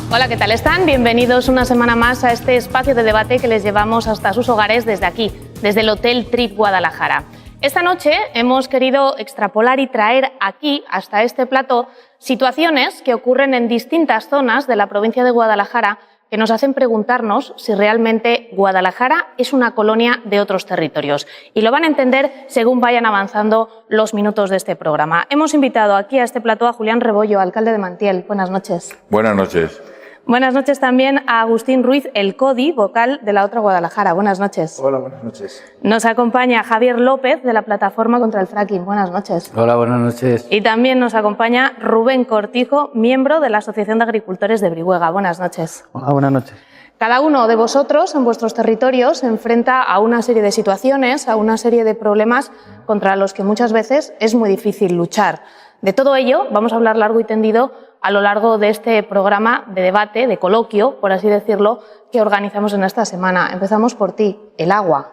Hola, ¿qué tal están? Bienvenidos una semana más a este espacio de debate que les llevamos hasta sus hogares desde aquí, desde el Hotel Trip Guadalajara. Esta noche hemos querido extrapolar y traer aquí, hasta este plató, situaciones que ocurren en distintas zonas de la provincia de Guadalajara que nos hacen preguntarnos si realmente Guadalajara es una colonia de otros territorios. Y lo van a entender según vayan avanzando los minutos de este programa. Hemos invitado aquí a este plató a Julián Rebollo, alcalde de Mantiel. Buenas noches. Buenas noches. Buenas noches también a Agustín Ruiz, el CODI, vocal de la otra Guadalajara. Buenas noches. Hola, buenas noches. Nos acompaña Javier López, de la Plataforma contra el Fracking. Buenas noches. Hola, buenas noches. Y también nos acompaña Rubén Cortijo, miembro de la Asociación de Agricultores de Brihuega. Buenas noches. Hola, buenas noches. Cada uno de vosotros en vuestros territorios se enfrenta a una serie de situaciones, a una serie de problemas contra los que muchas veces es muy difícil luchar. De todo ello vamos a hablar largo y tendido a lo largo de este programa de debate, de coloquio, por así decirlo, que organizamos en esta semana. Empezamos por ti, el agua.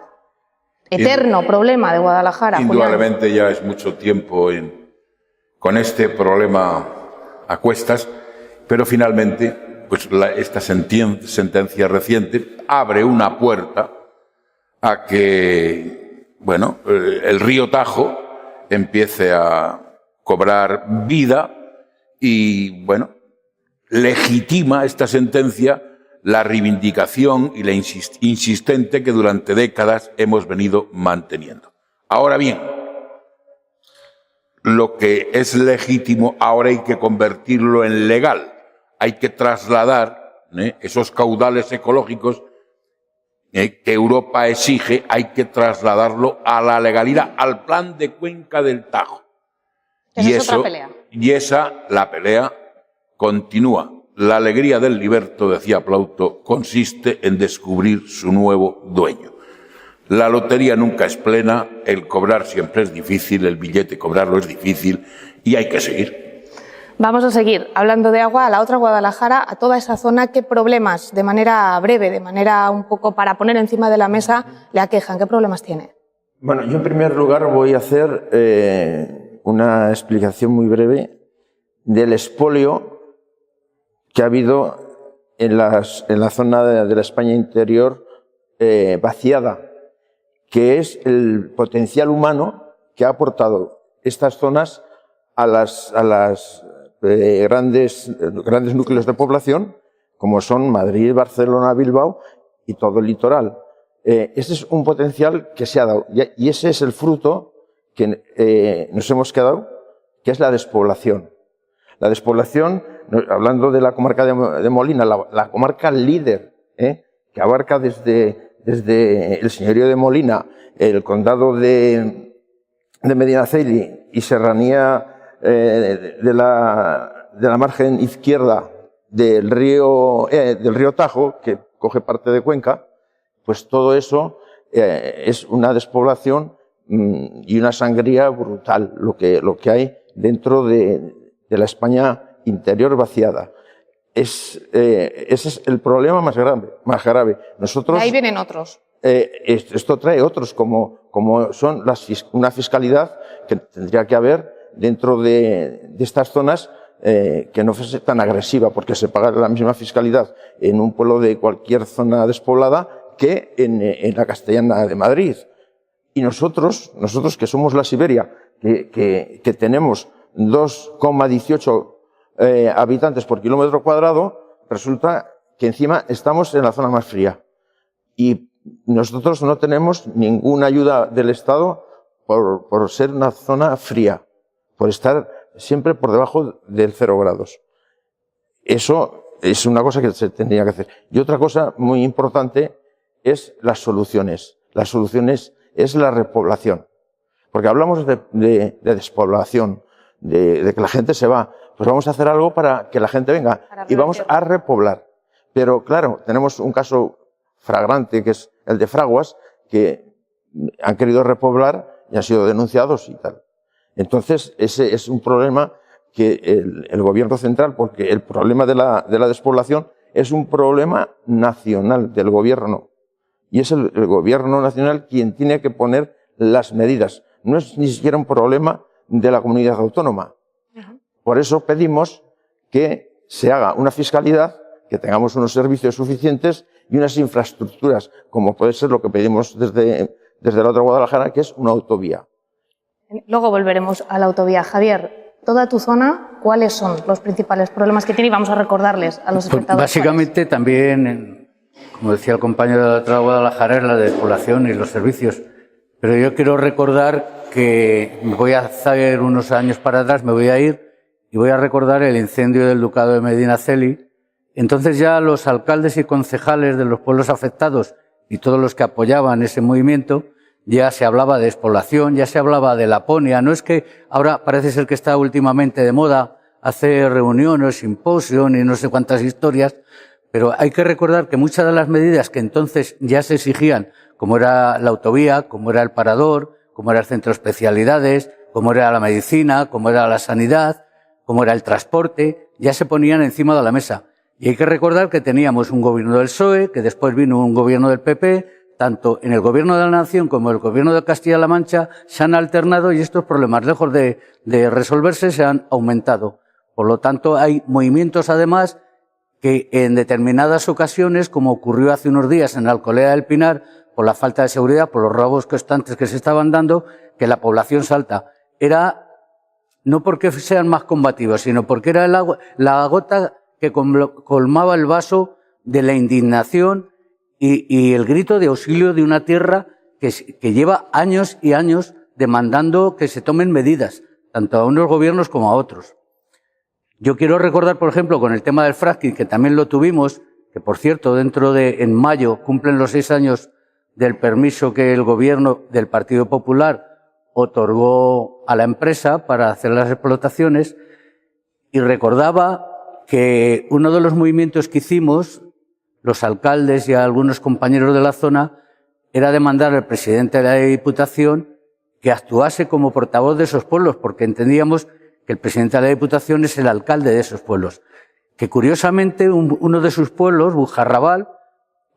Eterno problema de Guadalajara. Indudablemente Julián. ya es mucho tiempo con este problema a cuestas, pero finalmente pues esta sentencia reciente abre una puerta a que el río Tajo empiece a cobrar vida y, legitima esta sentencia la reivindicación y la insistente que durante décadas hemos venido manteniendo. Ahora bien, lo que es legítimo ahora hay que convertirlo en legal. Hay que trasladar esos caudales ecológicos que Europa exige, hay que trasladarlo a la legalidad, al plan de cuenca del Tajo. Y la pelea continúa. La alegría del liberto, decía Plauto, consiste en descubrir su nuevo dueño. La lotería nunca es plena, el cobrar siempre es difícil, el billete cobrarlo es difícil y hay que seguir. Vamos a seguir hablando de agua a la otra Guadalajara, a toda esa zona. ¿Qué problemas, de manera breve, de manera un poco para poner encima de la mesa, le aquejan? ¿Qué problemas tiene? Bueno, yo en primer lugar voy a hacer una explicación muy breve del expolio que ha habido en la zona de la España interior vaciada, que es el potencial humano que ha aportado estas zonas a las grandes núcleos de población, como son Madrid, Barcelona, Bilbao y todo el litoral. Este es un potencial que se ha dado y ese es el fruto que nos hemos quedado, que es la despoblación. La despoblación, hablando de la comarca de Molina, la comarca líder, que abarca desde el señorío de Molina, el condado de Medinaceli y serranía de la margen izquierda del río Tajo, que coge parte de Cuenca, pues todo eso es una despoblación y una sangría brutal, lo que hay dentro de la España interior vaciada. Ese es el problema más grave. Nosotros, ahí vienen otros. Esto trae otros, como son una fiscalidad que tendría que haber dentro de estas zonas, que no fuese tan agresiva, porque se paga la misma fiscalidad en un pueblo de cualquier zona despoblada que en la castellana de Madrid. Y nosotros que somos la Siberia, que tenemos 2,18 habitantes por kilómetro cuadrado, resulta que encima estamos en la zona más fría. Y nosotros no tenemos ninguna ayuda del Estado por ser una zona fría, por estar siempre por debajo del 0 grados. Eso es una cosa que se tendría que hacer. Y otra cosa muy importante es las soluciones. Las soluciones es la repoblación. Porque hablamos de despoblación, de que la gente se va. Pues vamos a hacer algo para que la gente venga y vamos a repoblar. Pero claro, tenemos un caso flagrante que es el de Fraguas, que han querido repoblar y han sido denunciados y tal. Entonces, ese es un problema que el gobierno central, porque el problema de la despoblación es un problema nacional del gobierno. Y es el gobierno nacional quien tiene que poner las medidas. No es ni siquiera un problema de la comunidad autónoma. Por eso pedimos que se haga una fiscalidad que tengamos unos servicios suficientes y unas infraestructuras, como puede ser lo que pedimos desde la otra Guadalajara, que es una autovía. Luego volveremos a la autovía. Javier, toda tu zona, ¿cuáles son los principales problemas que tiene? Y vamos a recordarles a los espectadores. Básicamente también, como decía el compañero de la otra Guadalajara, es la despoblación y los servicios. Pero yo quiero recordar que me voy a hacer unos años para atrás, me voy a ir y voy a recordar el incendio del Ducado de Medinaceli. Entonces ya los alcaldes y concejales de los pueblos afectados y todos los que apoyaban ese movimiento, ya se hablaba de despoblación, ya se hablaba de Laponia. No es que ahora parece ser que está últimamente de moda hacer reuniones, simposios y no sé cuántas historias, pero hay que recordar que muchas de las medidas que entonces ya se exigían, como era la autovía, como era el parador, como era el centro de especialidades, como era la medicina, como era la sanidad, como era el transporte, ya se ponían encima de la mesa. Y hay que recordar que teníamos un gobierno del PSOE, que después vino un gobierno del PP, tanto en el gobierno de la Nación como en el gobierno de Castilla-La Mancha se han alternado y estos problemas, lejos de resolverse, se han aumentado. Por lo tanto, hay movimientos, además, que en determinadas ocasiones, como ocurrió hace unos días en Alcolea del Pinar, por la falta de seguridad, por los robos constantes que se estaban dando, que la población salta. Era no porque sean más combativos, sino porque era la gota que colmaba el vaso de la indignación y el grito de auxilio de una tierra que lleva años y años demandando que se tomen medidas, tanto a unos gobiernos como a otros. Yo quiero recordar, por ejemplo, con el tema del fracking, que también lo tuvimos, que por cierto, en mayo cumplen los 6 años del permiso que el gobierno del Partido Popular otorgó a la empresa para hacer las explotaciones, y recordaba que uno de los movimientos que hicimos, los alcaldes y algunos compañeros de la zona, era demandar al presidente de la Diputación que actuase como portavoz de esos pueblos, porque entendíamos que el presidente de la Diputación es el alcalde de esos pueblos. Que curiosamente uno de sus pueblos, Bujarrabal,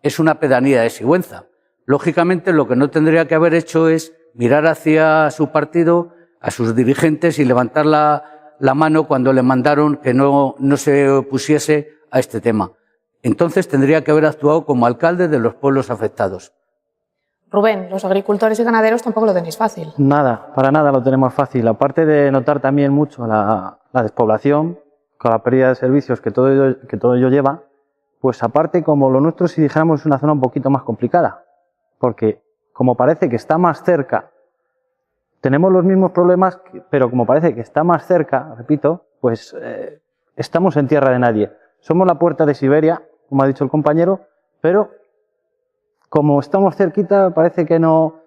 es una pedanía de Sigüenza. Lógicamente lo que no tendría que haber hecho es mirar hacia su partido, a sus dirigentes y levantar la mano cuando le mandaron que no se opusiese a este tema. Entonces tendría que haber actuado como alcalde de los pueblos afectados. Rubén, los agricultores y ganaderos tampoco lo tenéis fácil. Nada, para nada lo tenemos fácil. Aparte de notar también mucho la despoblación, con la pérdida de servicios que todo ello lleva, pues aparte, como lo nuestro, si dijéramos, es una zona un poquito más complicada. Porque como parece que está más cerca, tenemos los mismos problemas, pero como parece que está más cerca, repito, pues estamos en tierra de nadie. Somos la puerta de Siberia, como ha dicho el compañero, pero como estamos cerquita, parece que no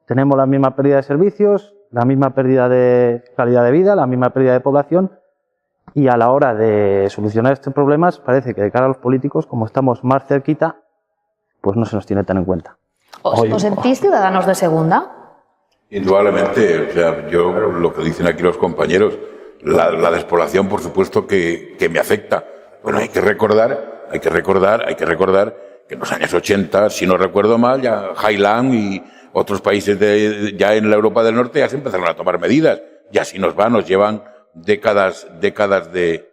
tenemos la misma pérdida de servicios, la misma pérdida de calidad de vida, la misma pérdida de población, y a la hora de solucionar estos problemas, parece que de cara a los políticos, como estamos más cerquita, pues no se nos tiene tan en cuenta. ¿Os sentís ciudadanos de segunda? Indudablemente, o sea, yo lo que dicen aquí los compañeros, la despoblación, por supuesto que me afecta. Bueno, hay que recordar que en los años 80, si no recuerdo mal, ya Highland y otros países ya en la Europa del Norte ya se empezaron a tomar medidas. Ya si nos llevan décadas de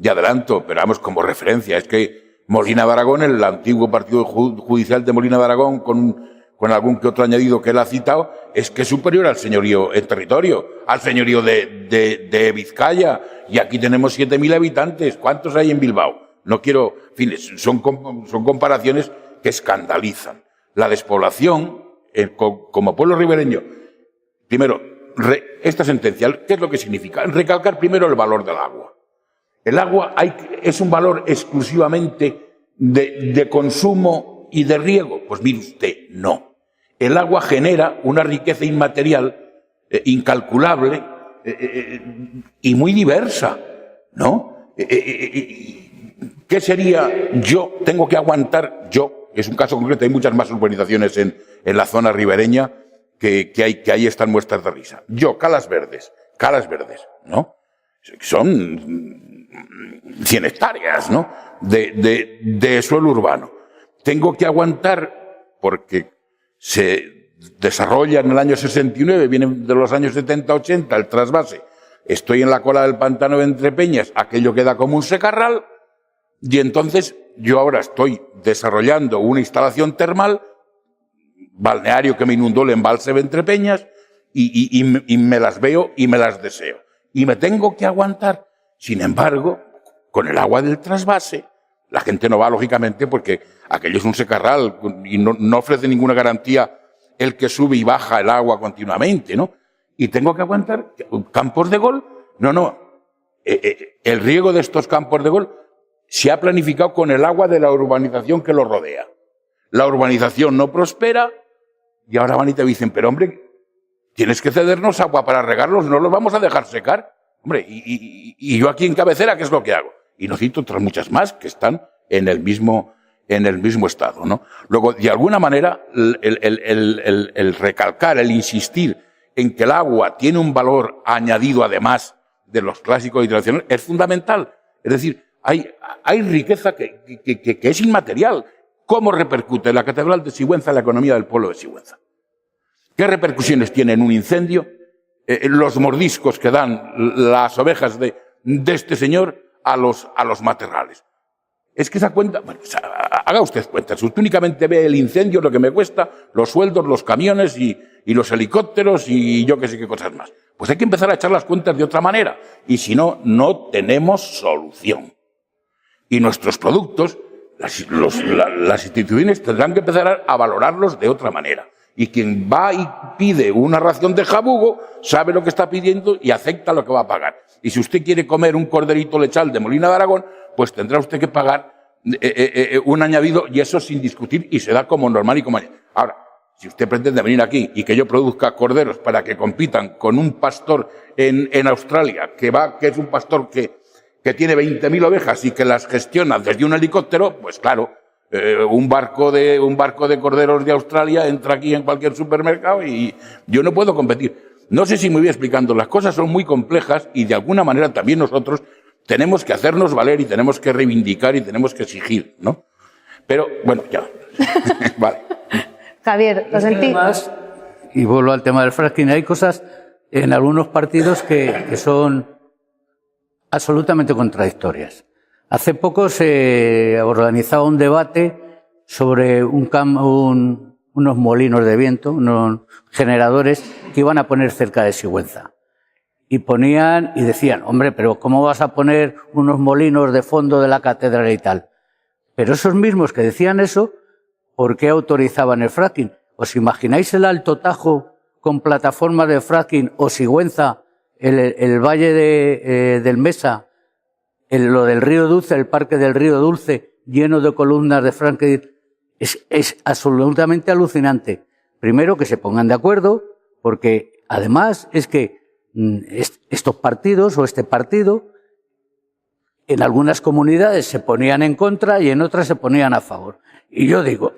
adelanto, pero vamos, como referencia, es que Molina de Aragón, el antiguo partido judicial de Molina de Aragón, con algún que otro añadido que él ha citado, es que es superior al señorío en territorio, al señorío de Vizcaya, y aquí tenemos 7.000 habitantes. ¿Cuántos hay en Bilbao? No quiero, en fin, son comparaciones que escandalizan. La despoblación, como pueblo ribereño, primero, esta sentencia, ¿qué es lo que significa? Recalcar primero el valor del agua. El agua es un valor exclusivamente de consumo y de riego. Pues mire usted, no. El agua genera una riqueza inmaterial incalculable y muy diversa, ¿no? ¿Qué sería tengo que aguantar, es un caso concreto, hay muchas más urbanizaciones en la zona ribereña que ahí están muestras de risa. Calas Verdes, ¿no? Son 100 hectáreas, ¿no? De suelo urbano. Tengo que aguantar porque se desarrolla en el año 69, viene de los años 70-80 el trasvase. Estoy en la cola del pantano de Entrepeñas, aquello queda como un secarral, y entonces yo ahora estoy desarrollando una instalación termal, balneario que me inundó el embalse de Entrepeñas, y me las veo y me las deseo. Y me tengo que aguantar. Sin embargo, con el agua del trasvase, la gente no va, lógicamente, porque aquello es un secarral y no ofrece ninguna garantía el que sube y baja el agua continuamente, ¿no? Y tengo que aguantar campos de golf. No. El riego de estos campos de golf se ha planificado con el agua de la urbanización que lo rodea. La urbanización no prospera y ahora van y te dicen, pero hombre, tienes que cedernos agua para regarlos, no los vamos a dejar secar. Hombre, y yo aquí en cabecera, ¿qué es lo que hago? Y no cito otras muchas más que están en el mismo estado, ¿no? Luego, de alguna manera, el recalcar, el insistir en que el agua tiene un valor añadido además de los clásicos y tradicionales es fundamental. Es decir, hay riqueza que es inmaterial. ¿Cómo repercute la Catedral de Sigüenza en la economía del pueblo de Sigüenza? ¿Qué repercusiones tiene en un incendio los mordiscos que dan las ovejas de este señor a los matorrales? Es que esa cuenta, bueno, haga usted cuenta, si usted únicamente ve el incendio, lo que me cuesta, los sueldos, los camiones y los helicópteros y yo qué sé qué cosas más. Pues hay que empezar a echar las cuentas de otra manera, y si no, no tenemos solución. Y nuestros productos, las instituciones tendrán que empezar a valorarlos de otra manera. Y quien va y pide una ración de jabugo sabe lo que está pidiendo y acepta lo que va a pagar. Y si usted quiere comer un corderito lechal de Molina de Aragón, pues tendrá usted que pagar un añadido, y eso sin discutir, y se da como normal y como... Ahora, si usted pretende venir aquí y que yo produzca corderos para que compitan con un pastor en Australia, que es un pastor que tiene 20.000 ovejas y que las gestiona desde un helicóptero, pues claro, un barco de corderos de Australia entra aquí en cualquier supermercado y yo no puedo competir. No sé si me voy explicando, las cosas son muy complejas y de alguna manera también nosotros tenemos que hacernos valer y tenemos que reivindicar y tenemos que exigir, ¿no? Pero, bueno, ya. Vale. Javier, lo sentí. Además, y vuelvo al tema del fracking, hay cosas en algunos partidos que son absolutamente contradictorias. Hace poco se organizaba un debate sobre unos molinos de viento, unos generadores que iban a poner cerca de Sigüenza. Y ponían y decían, hombre, pero ¿cómo vas a poner unos molinos de fondo de la catedral y tal? Pero esos mismos que decían eso, ¿por qué autorizaban el fracking? ¿Os imagináis el Alto Tajo con plataforma de fracking o Sigüenza, el valle del Mesa, lo del Río Dulce, el parque del Río Dulce, lleno de columnas de fracking? Es absolutamente alucinante. Primero, que se pongan de acuerdo, porque además es que estos partidos o este partido en algunas comunidades se ponían en contra y en otras se ponían a favor. Y yo digo,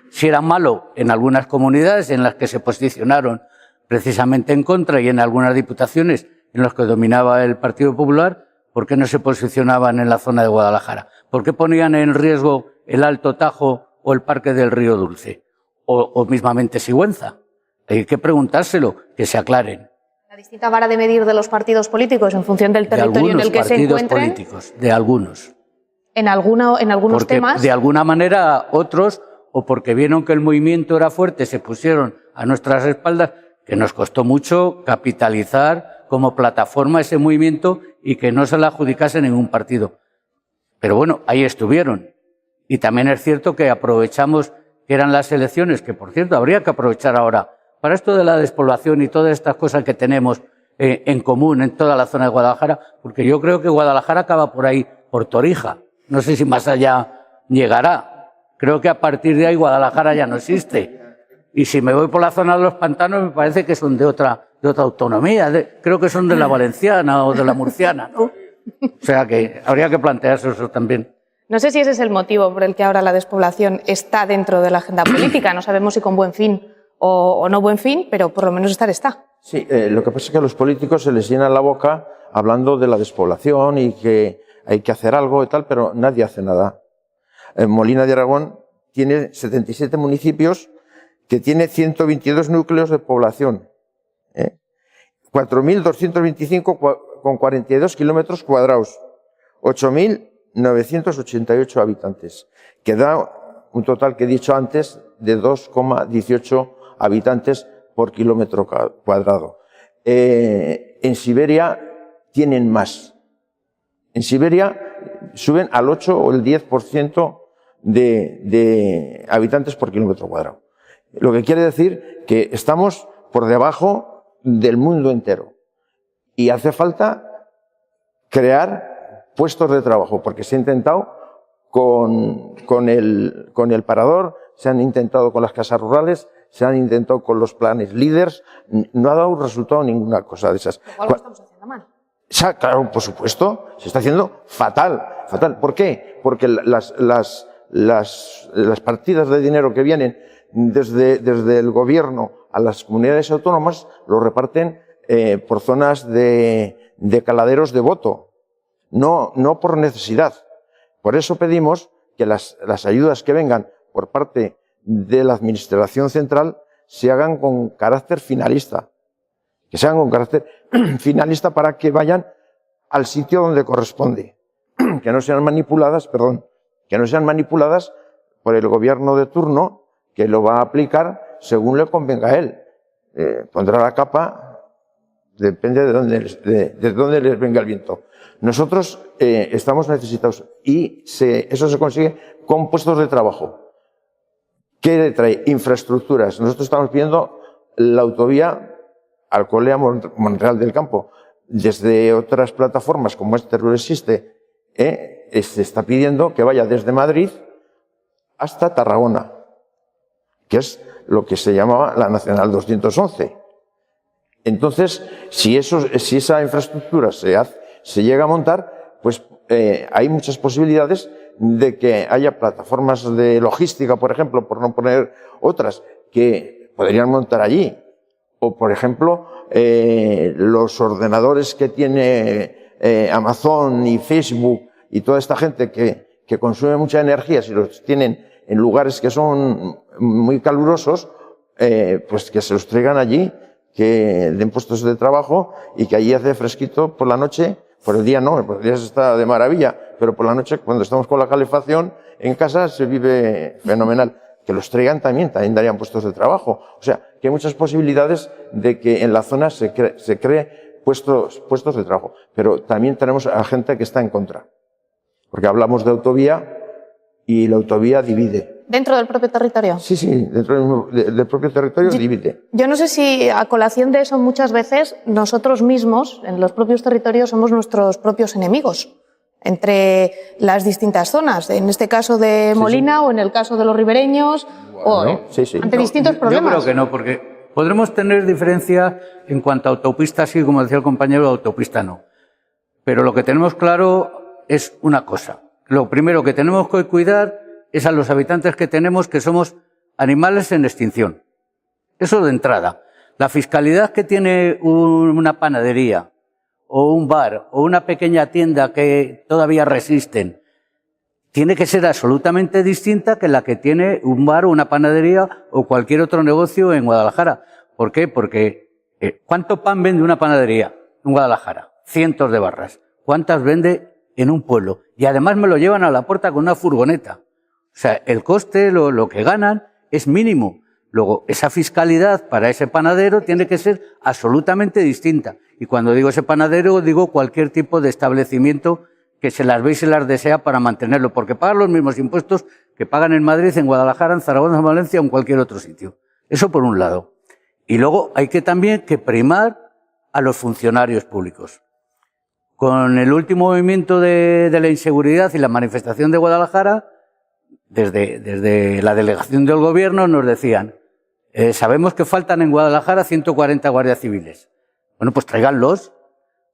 si era malo en algunas comunidades en las que se posicionaron precisamente en contra y en algunas diputaciones en las que dominaba el Partido Popular, ¿por qué no se posicionaban en la zona de Guadalajara? ¿Por qué ponían en riesgo el Alto Tajo o el Parque del Río Dulce? O mismamente Sigüenza. Hay que preguntárselo, que se aclaren. La distinta vara de medir de los partidos políticos en función del territorio en el que se encuentren. De algunos partidos políticos, de algunos. En algunos porque temas. De alguna manera otros, o porque vieron que el movimiento era fuerte, se pusieron a nuestras espaldas, que nos costó mucho capitalizar como plataforma ese movimiento y que no se le adjudicase ningún partido. Pero bueno, ahí estuvieron. Y también es cierto que aprovechamos que eran las elecciones, que por cierto habría que aprovechar ahora, para esto de la despoblación y todas estas cosas que tenemos en común en toda la zona de Guadalajara, porque yo creo que Guadalajara acaba por ahí, por Torija. No sé si más allá llegará. Creo que a partir de ahí Guadalajara ya no existe. Y si me voy por la zona de los pantanos, me parece que son de otra autonomía. Creo que son de la valenciana o de la murciana, ¿no? O sea que habría que plantearse eso también. No sé si ese es el motivo por el que ahora la despoblación está dentro de la agenda política. No sabemos si con buen fin o no buen fin, pero por lo menos estar está. Sí, lo que pasa es que a los políticos se les llena la boca hablando de la despoblación y que hay que hacer algo y tal, pero nadie hace nada. Molina de Aragón tiene 77 municipios que tiene 122 núcleos de población, 4.225 con 42 kilómetros cuadrados, 8.000 988 habitantes, que da un total que he dicho antes de 2,18 habitantes por kilómetro cuadrado. En Siberia tienen más. En Siberia suben al 8 o el 10% de habitantes por kilómetro cuadrado. Lo que quiere decir que estamos por debajo del mundo entero. Y hace falta crear puestos de trabajo, porque se ha intentado con el parador, se han intentado con las casas rurales, se han intentado con los planes líderes, no ha dado resultado ninguna cosa de esas. Algo estamos haciendo mal. Claro, por supuesto, se está haciendo fatal, fatal. ¿Por qué? Porque las partidas de dinero que vienen desde el gobierno a las comunidades autónomas lo reparten por zonas de caladeros de voto, no por necesidad. Por eso pedimos que las ayudas que vengan por parte de la Administración Central se hagan con carácter finalista. Que se hagan con carácter finalista para que vayan al sitio donde corresponde. Que no sean manipuladas, que no sean manipuladas por el gobierno de turno, que lo va a aplicar según le convenga a él. Pondrá la capa, depende de dónde les venga el viento. Nosotros estamos necesitados y eso se consigue con puestos de trabajo. ¿Qué trae? Infraestructuras. Nosotros estamos pidiendo la autovía Alcolea-Monreal del Campo. Desde otras plataformas como Teruel existe, se está pidiendo que vaya desde Madrid hasta Tarragona, que es lo que se llamaba la Nacional 211. Entonces, si esa infraestructura se llega a montar, pues hay muchas posibilidades de que haya plataformas de logística, por ejemplo, por no poner otras, que podrían montar allí. O, por ejemplo, los ordenadores que tiene Amazon y Facebook y toda esta gente que consume mucha energía, si los tienen en lugares que son muy calurosos, pues que se los traigan allí, que den puestos de trabajo y que allí hace fresquito por la noche. Por el día no, por el día se está de maravilla, pero por la noche, cuando estamos con la calefacción en casa, se vive fenomenal. Que los traigan también darían puestos de trabajo. O sea, que hay muchas posibilidades de que en la zona se cree puestos de trabajo. Pero también tenemos a gente que está en contra. Porque hablamos de autovía y la autovía divide. ¿Dentro del propio territorio? Sí, dentro del propio territorio divide. Yo no sé si a colación de eso muchas veces nosotros mismos, en los propios territorios, somos nuestros propios enemigos entre las distintas zonas, en este caso de Molina o en el caso de los ribereños, ante distintos problemas. Yo creo que no, porque podremos tener diferencia en cuanto a autopista, sí, como decía el compañero, autopista no. Pero lo que tenemos claro es una cosa. Lo primero que tenemos que cuidar es a los habitantes que tenemos, que somos animales en extinción. Eso de entrada. La fiscalidad que tiene una panadería o un bar o una pequeña tienda que todavía resisten tiene que ser absolutamente distinta que la que tiene un bar o una panadería o cualquier otro negocio en Guadalajara. ¿Por qué? Porque ¿cuánto pan vende una panadería en Guadalajara? Cientos de barras. ¿Cuántas vende en un pueblo? Y además me lo llevan a la puerta con una furgoneta. O sea, el coste, lo que ganan, es mínimo. Luego, esa fiscalidad para ese panadero tiene que ser absolutamente distinta. Y cuando digo ese panadero, digo cualquier tipo de establecimiento que se las ve y se las desea para mantenerlo, porque pagan los mismos impuestos que pagan en Madrid, en Guadalajara, en Zaragoza, en Valencia o en cualquier otro sitio. Eso por un lado. Y luego hay que también primar a los funcionarios públicos. Con el último movimiento de la inseguridad y la manifestación de Guadalajara, desde la delegación del gobierno nos decían, sabemos que faltan en Guadalajara 140 guardias civiles. Bueno, pues tráiganlos.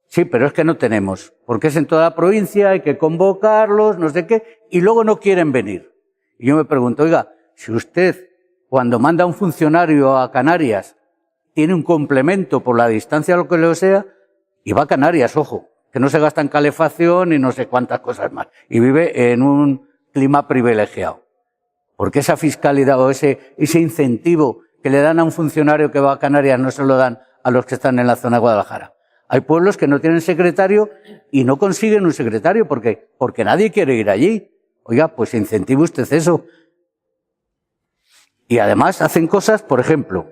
Sí, pero es que no tenemos, porque es en toda la provincia, hay que convocarlos, no sé qué, y luego no quieren venir. Y yo me pregunto, oiga, si usted, cuando manda a un funcionario a Canarias, tiene un complemento por la distancia o lo que le sea, y va a Canarias, ojo, que no se gasta en calefacción y no sé cuántas cosas más, y vive en un clima privilegiado. Porque esa fiscalidad o ese incentivo que le dan a un funcionario que va a Canarias no se lo dan a los que están en la zona de Guadalajara. Hay pueblos que no tienen secretario y no consiguen un secretario porque nadie quiere ir allí. Oiga, pues incentive usted eso. Y además hacen cosas, por ejemplo,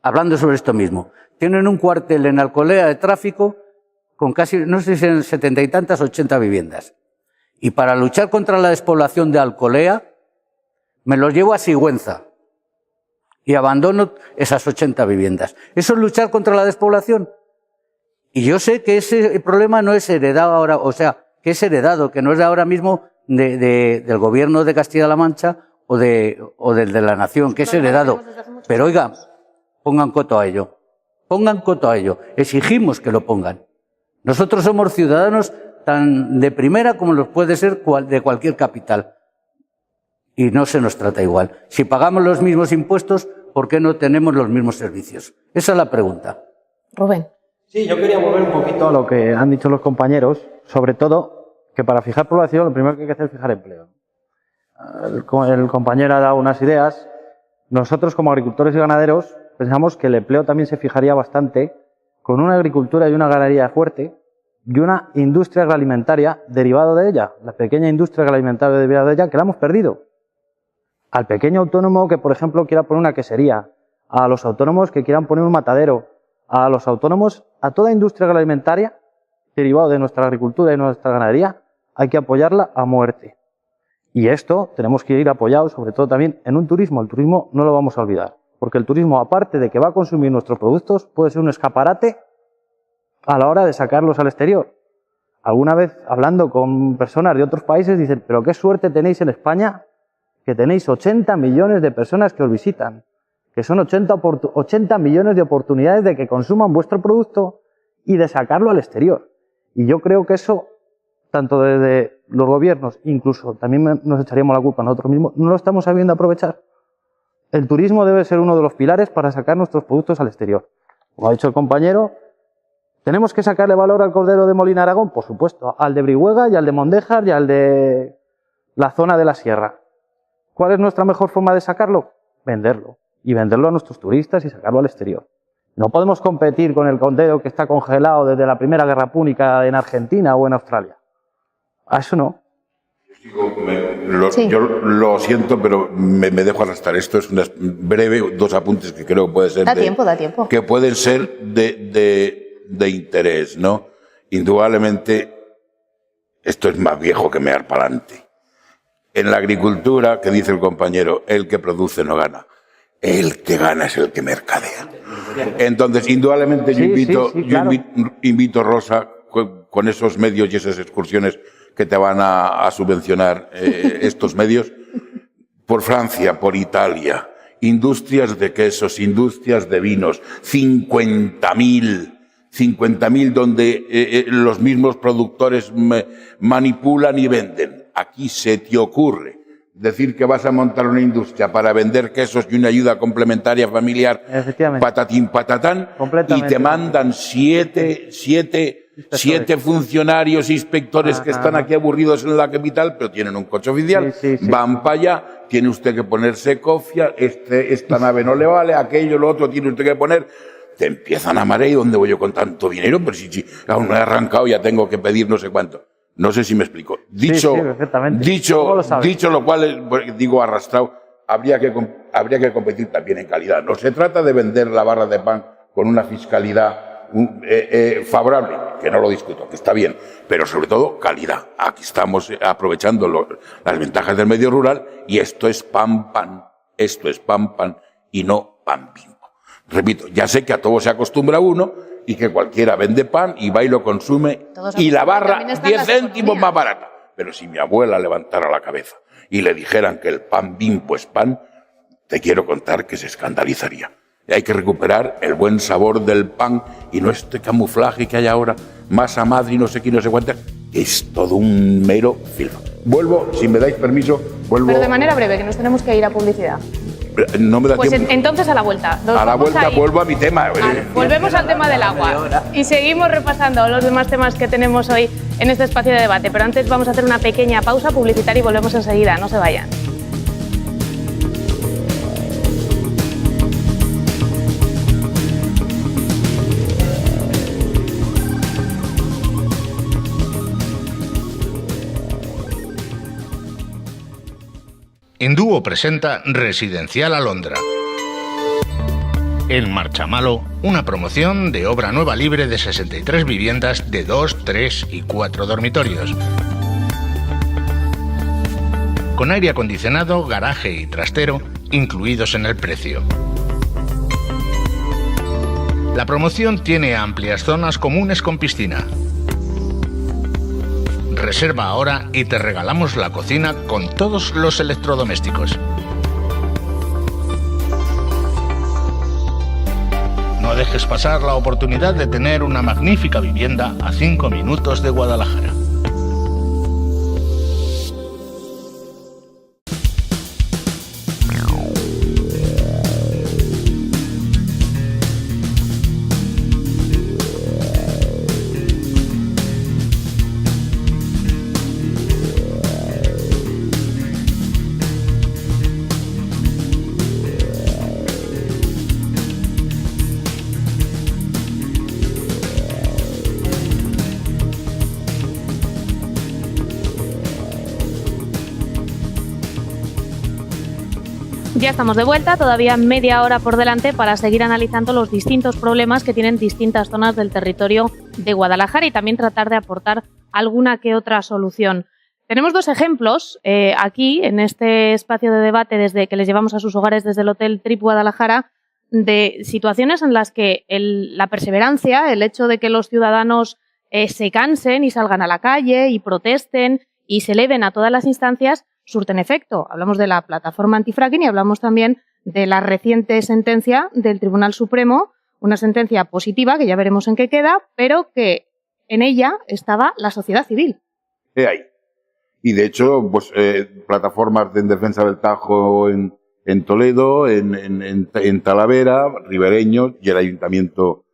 hablando sobre esto mismo, tienen un cuartel en Alcolea de tráfico con casi, no sé si en 70 y tantas, 80 viviendas. Y para luchar contra la despoblación de Alcolea, me los llevo a Sigüenza y abandono esas 80 viviendas. ¿Eso es luchar contra la despoblación? Y yo sé que ese problema no es heredado ahora, o sea, que es heredado, que no es de ahora mismo del gobierno de Castilla-La Mancha o del de la nación, que es heredado. Pero oiga, pongan coto a ello. Pongan coto a ello. Exigimos que lo pongan. Nosotros somos ciudadanos tan de primera como los puede ser de cualquier capital. Y no se nos trata igual. Si pagamos los mismos impuestos, ¿por qué no tenemos los mismos servicios? Esa es la pregunta. Rubén. Sí, yo quería volver un poquito a lo que han dicho los compañeros, sobre todo que para fijar población lo primero que hay que hacer es fijar empleo. El compañero ha dado unas ideas. Nosotros como agricultores y ganaderos pensamos que el empleo también se fijaría bastante con una agricultura y una ganadería fuerte y una industria agroalimentaria derivado de ella, la pequeña industria agroalimentaria derivada de ella, que la hemos perdido. Al pequeño autónomo que, por ejemplo, quiera poner una quesería, a los autónomos que quieran poner un matadero, a los autónomos, a toda industria agroalimentaria derivada de nuestra agricultura y nuestra ganadería, hay que apoyarla a muerte. Y esto tenemos que ir apoyados, sobre todo también en un turismo. El turismo no lo vamos a olvidar, porque el turismo, aparte de que va a consumir nuestros productos, puede ser un escaparate a la hora de sacarlos al exterior. Alguna vez, hablando con personas de otros países, dicen, pero qué suerte tenéis en España, que tenéis 80 millones de personas que os visitan, que son 80 millones de oportunidades de que consuman vuestro producto y de sacarlo al exterior. Y yo creo que eso, tanto desde los gobiernos, incluso también nos echaríamos la culpa a nosotros mismos, no lo estamos sabiendo aprovechar. El turismo debe ser uno de los pilares para sacar nuestros productos al exterior. Como ha dicho el compañero, ¿tenemos que sacarle valor al cordero de Molina Aragón? Por supuesto, al de Brihuega y al de Mondéjar y al de la zona de la sierra. ¿Cuál es nuestra mejor forma de sacarlo? Venderlo. Y venderlo a nuestros turistas y sacarlo al exterior. No podemos competir con el cordero que está congelado desde la Primera Guerra Púnica en Argentina o en Australia. A eso no. Yo lo siento, pero me dejo arrastrar. Esto es una breve, dos apuntes que creo que puede ser da tiempo. Que pueden ser de interés, ¿no? Indudablemente, esto es más viejo que mear para adelante. En la agricultura, que dice el compañero, el que produce no gana. El que gana es el que mercadea. Entonces, indudablemente, yo invito, Rosa, con esos medios y esas excursiones que te van a subvencionar estos medios, por Francia, por Italia, industrias de quesos, industrias de vinos, 50.000 donde los mismos productores manipulan y venden. Aquí se te ocurre decir que vas a montar una industria para vender quesos y una ayuda complementaria familiar, patatín, patatán, y te mandan siete funcionarios, inspectores que están aquí aburridos en la capital, pero tienen un coche oficial, van para allá, tiene usted que ponerse cofia, esta nave no le vale, aquello, lo otro tiene usted que poner, te empiezan a marear, ¿y dónde voy yo con tanto dinero? Pero si aún no he arrancado, ya tengo que pedir no sé cuánto. No sé si me explico. Dicho lo cual, digo arrastrado, habría que competir también en calidad. No se trata de vender la barra de pan con una fiscalidad favorable, que no lo discuto, que está bien, pero sobre todo calidad. Aquí estamos aprovechando las ventajas del medio rural y esto es pan, y no pan Bimbo. Repito, ya sé que a todo se acostumbra uno y que cualquiera vende pan y va y lo consume y la barra 10 céntimos más barata. Pero si mi abuela levantara la cabeza y le dijeran que el pan Bimbo es pan, te quiero contar que se escandalizaría. Y hay que recuperar el buen sabor del pan y no este camuflaje que hay ahora, masa madre y no sé qué, no sé cuántas. Es todo un mero filtro. Vuelvo, si me dais permiso, vuelvo. Pero de manera breve, que nos tenemos que ir a publicidad. No me da pues tiempo. Entonces a la vuelta. A la vuelta vuelvo a mi tema. Volvemos al tema del agua y seguimos repasando los demás temas que tenemos hoy en este espacio de debate. Pero antes vamos a hacer una pequeña pausa publicitaria y volvemos enseguida. No se vayan. Indúo presenta Residencial Alondra. En Marchamalo, una promoción de obra nueva libre de 63 viviendas de 2, 3 y 4 dormitorios. Con aire acondicionado, garaje y trastero incluidos en el precio. La promoción tiene amplias zonas comunes con piscina. Reserva ahora y te regalamos la cocina con todos los electrodomésticos. No dejes pasar la oportunidad de tener una magnífica vivienda a 5 minutos de Guadalajara. Ya estamos de vuelta, todavía media hora por delante para seguir analizando los distintos problemas que tienen distintas zonas del territorio de Guadalajara y también tratar de aportar alguna que otra solución. Tenemos dos ejemplos aquí en este espacio de debate desde que les llevamos a sus hogares desde el Hotel Trip Guadalajara, de situaciones en las que la perseverancia, el hecho de que los ciudadanos se cansen y salgan a la calle y protesten y se eleven a todas las instancias, surten efecto. Hablamos de la plataforma antifracking y hablamos también de la reciente sentencia del Tribunal Supremo, una sentencia positiva que ya veremos en qué queda, pero que en ella estaba la sociedad civil. Ahí. Y de hecho, pues plataformas en defensa del Tajo en Toledo, en Talavera, ribereños y el Ayuntamiento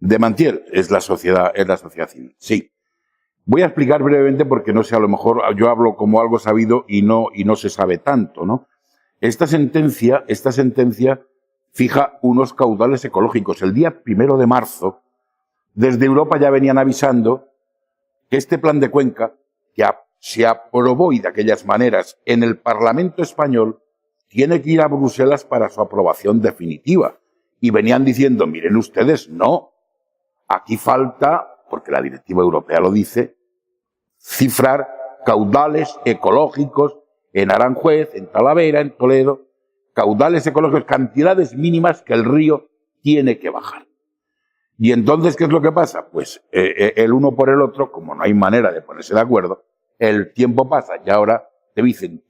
de Mantiel. Es la sociedad civil. Sí. Voy a explicar brevemente porque no sé, a lo mejor yo hablo como algo sabido y no se sabe tanto, ¿no? Esta sentencia fija unos caudales ecológicos. El día 1 de marzo, desde Europa ya venían avisando que este plan de cuenca, que se aprobó y de aquellas maneras en el Parlamento español, tiene que ir a Bruselas para su aprobación definitiva. Y venían diciendo, miren ustedes, no, aquí falta, porque la directiva europea lo dice, cifrar caudales ecológicos en Aranjuez, en Talavera, en Toledo, caudales ecológicos, cantidades mínimas que el río tiene que bajar. Y entonces, ¿qué es lo que pasa? Pues el uno por el otro, como no hay manera de ponerse de acuerdo, el tiempo pasa y ahora te dicen,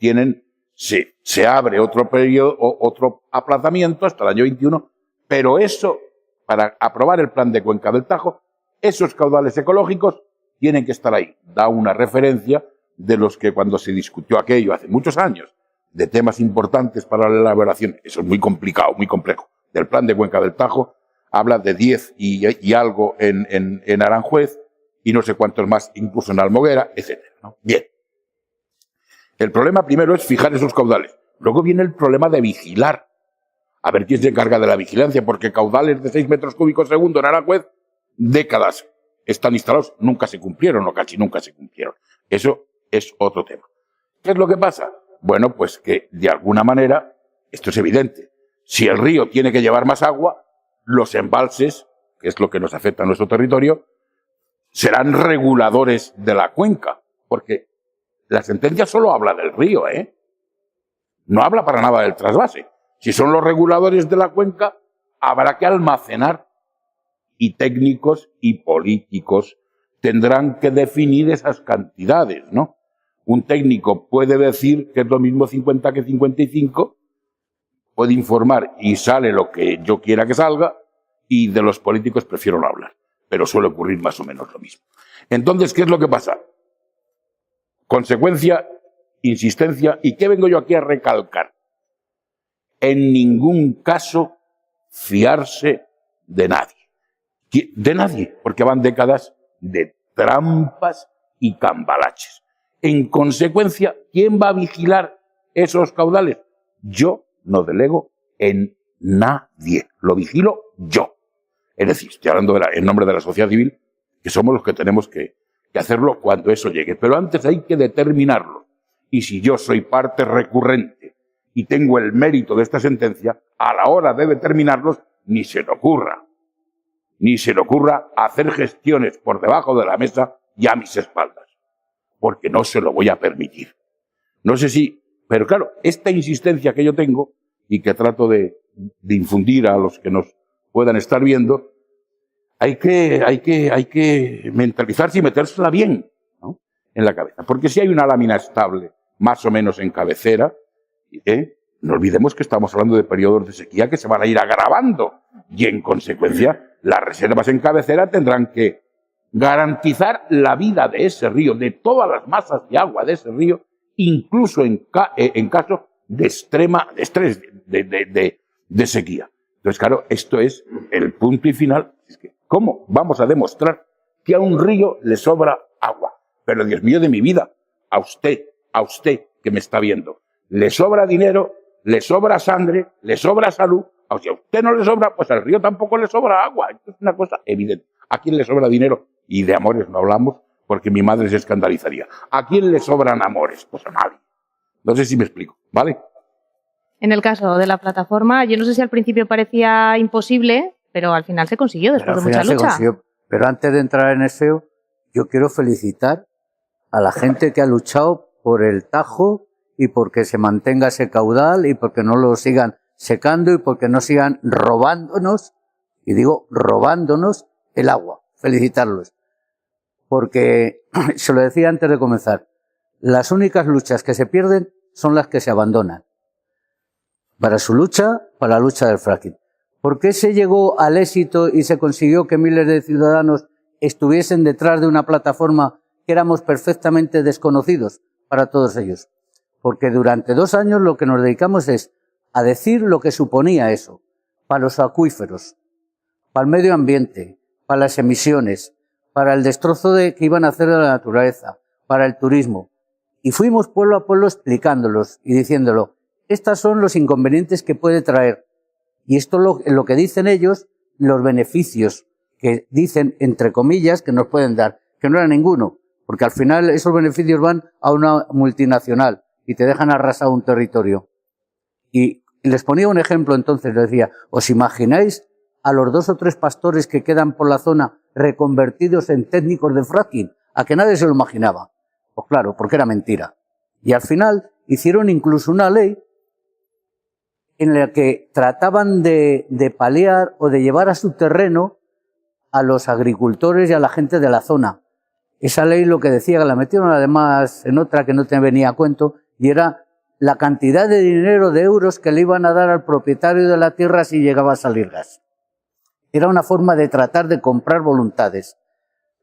se abre otro periodo, otro aplazamiento hasta el año 21, pero eso, para aprobar el plan de cuenca del Tajo, esos caudales ecológicos tienen que estar ahí. Da una referencia de los que cuando se discutió aquello hace muchos años, de temas importantes para la elaboración, eso es muy complicado, muy complejo, del plan de cuenca del Tajo, habla de 10 y algo en Aranjuez y no sé cuántos más, incluso en Almoguera, etcétera, ¿no? Bien. El problema primero es fijar esos caudales. Luego viene el problema de vigilar. A ver quién se encarga de la vigilancia, porque caudales de 6 metros cúbicos segundo en Aranjuez, décadas están instalados, nunca se cumplieron o casi nunca se cumplieron. Eso es otro tema. ¿Qué es lo que pasa? Bueno, pues que de alguna manera, esto es evidente, si el río tiene que llevar más agua, los embalses, que es lo que nos afecta a nuestro territorio, serán reguladores de la cuenca, porque la sentencia solo habla del río, no habla para nada del trasvase. Si son los reguladores de la cuenca, habrá que almacenar y técnicos y políticos tendrán que definir esas cantidades, ¿no? Un técnico puede decir que es lo mismo 50 que 55, puede informar y sale lo que yo quiera que salga, y de los políticos prefiero no hablar, pero suele ocurrir más o menos lo mismo. Entonces, ¿qué es lo que pasa? Consecuencia, insistencia, ¿y qué vengo yo aquí a recalcar? En ningún caso fiarse de nadie. De nadie, porque van décadas de trampas y cambalaches. En consecuencia, ¿quién va a vigilar esos caudales? Yo no delego en nadie, lo vigilo yo. Es decir, estoy hablando en nombre de la sociedad civil, que somos los que tenemos que hacerlo cuando eso llegue. Pero antes hay que determinarlo. Y si yo soy parte recurrente y tengo el mérito de esta sentencia, a la hora de determinarlos, ni se le ocurra hacer gestiones por debajo de la mesa y a mis espaldas, porque no se lo voy a permitir. No sé si, pero claro, esta insistencia que yo tengo y que trato de infundir a los que nos puedan estar viendo, hay que mentalizarse y metérsela bien, ¿no?, en la cabeza. Porque si hay una lámina estable, más o menos en cabecera, no olvidemos que estamos hablando de periodos de sequía que se van a ir agravando y, en consecuencia, las reservas en cabecera tendrán que garantizar la vida de ese río, de todas las masas de agua de ese río, incluso en caso de estrés, de sequía. Entonces, claro, esto es el punto y final. Es que, ¿cómo vamos a demostrar que a un río le sobra agua? Pero, Dios mío de mi vida, a usted que me está viendo, le sobra dinero, le sobra sangre, le sobra salud. O si a usted no le sobra, pues al río tampoco le sobra agua. Esto es una cosa evidente. ¿A quién le sobra dinero? Y de amores no hablamos, porque mi madre se escandalizaría. ¿A quién le sobran amores? Pues a nadie. No sé si me explico, ¿vale? En el caso de la plataforma, yo no sé si al principio parecía imposible, pero al final se consiguió después de mucha lucha. Pero antes de entrar en eso, yo quiero felicitar a la gente que ha luchado por el Tajo y porque se mantenga ese caudal y porque no lo sigan secando y porque no sigan robándonos, y digo robándonos, el agua. Felicitarlos. Porque, se lo decía antes de comenzar, las únicas luchas que se pierden son las que se abandonan. Para su lucha, para la lucha del fracking. ¿Por qué se llegó al éxito y se consiguió que miles de ciudadanos estuviesen detrás de una plataforma que éramos perfectamente desconocidos para todos ellos? Porque durante 2 años lo que nos dedicamos es a decir lo que suponía eso, para los acuíferos, para el medio ambiente, para las emisiones, para el destrozo que iban a hacer de la naturaleza, para el turismo. Y fuimos pueblo a pueblo explicándolos y diciéndolo. Estos son los inconvenientes que puede traer. Y esto es lo que dicen ellos, los beneficios que dicen, entre comillas, que nos pueden dar, que no era ninguno, porque al final esos beneficios van a una multinacional y te dejan arrasado un territorio. Y les ponía un ejemplo entonces, les decía, ¿os imagináis a los 2 o 3 pastores que quedan por la zona reconvertidos en técnicos de fracking? A que nadie se lo imaginaba. Pues claro, porque era mentira. Y al final hicieron incluso una ley en la que trataban de paliar o de llevar a su terreno a los agricultores y a la gente de la zona. Esa ley lo que decía, que la metieron además en otra que no te venía a cuento, y era la cantidad de dinero, de euros, que le iban a dar al propietario de la tierra si llegaba a salir gas. Era una forma de tratar de comprar voluntades.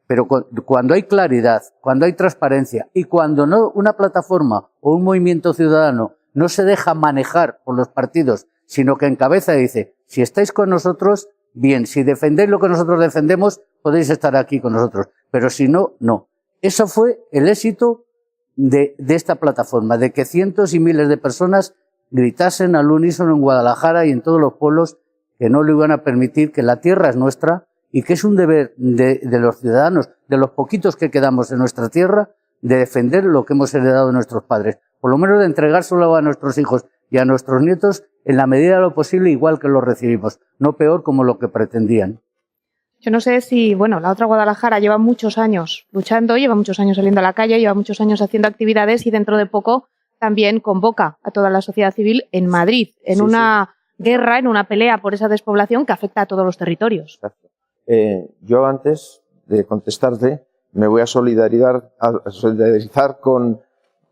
Pero cuando hay claridad, cuando hay transparencia y cuando no una plataforma o un movimiento ciudadano no se deja manejar por los partidos, sino que encabeza y dice, si estáis con nosotros, bien, si defendéis lo que nosotros defendemos, podéis estar aquí con nosotros, pero si no, no. Eso fue el éxito de esta plataforma, de que cientos y miles de personas gritasen al unísono en Guadalajara y en todos los pueblos que no le iban a permitir, que la tierra es nuestra y que es un deber de los ciudadanos, de los poquitos que quedamos en nuestra tierra, de defender lo que hemos heredado de nuestros padres. Por lo menos de entregárselo a nuestros hijos y a nuestros nietos en la medida de lo posible, igual que lo recibimos, no peor como lo que pretendían. Yo no sé si, bueno, la otra Guadalajara lleva muchos años luchando, lleva muchos años saliendo a la calle, lleva muchos años haciendo actividades y dentro de poco también convoca a toda la sociedad civil en Madrid, en una guerra, en una pelea por esa despoblación que afecta a todos los territorios. Yo antes de contestarte me voy a solidarizar con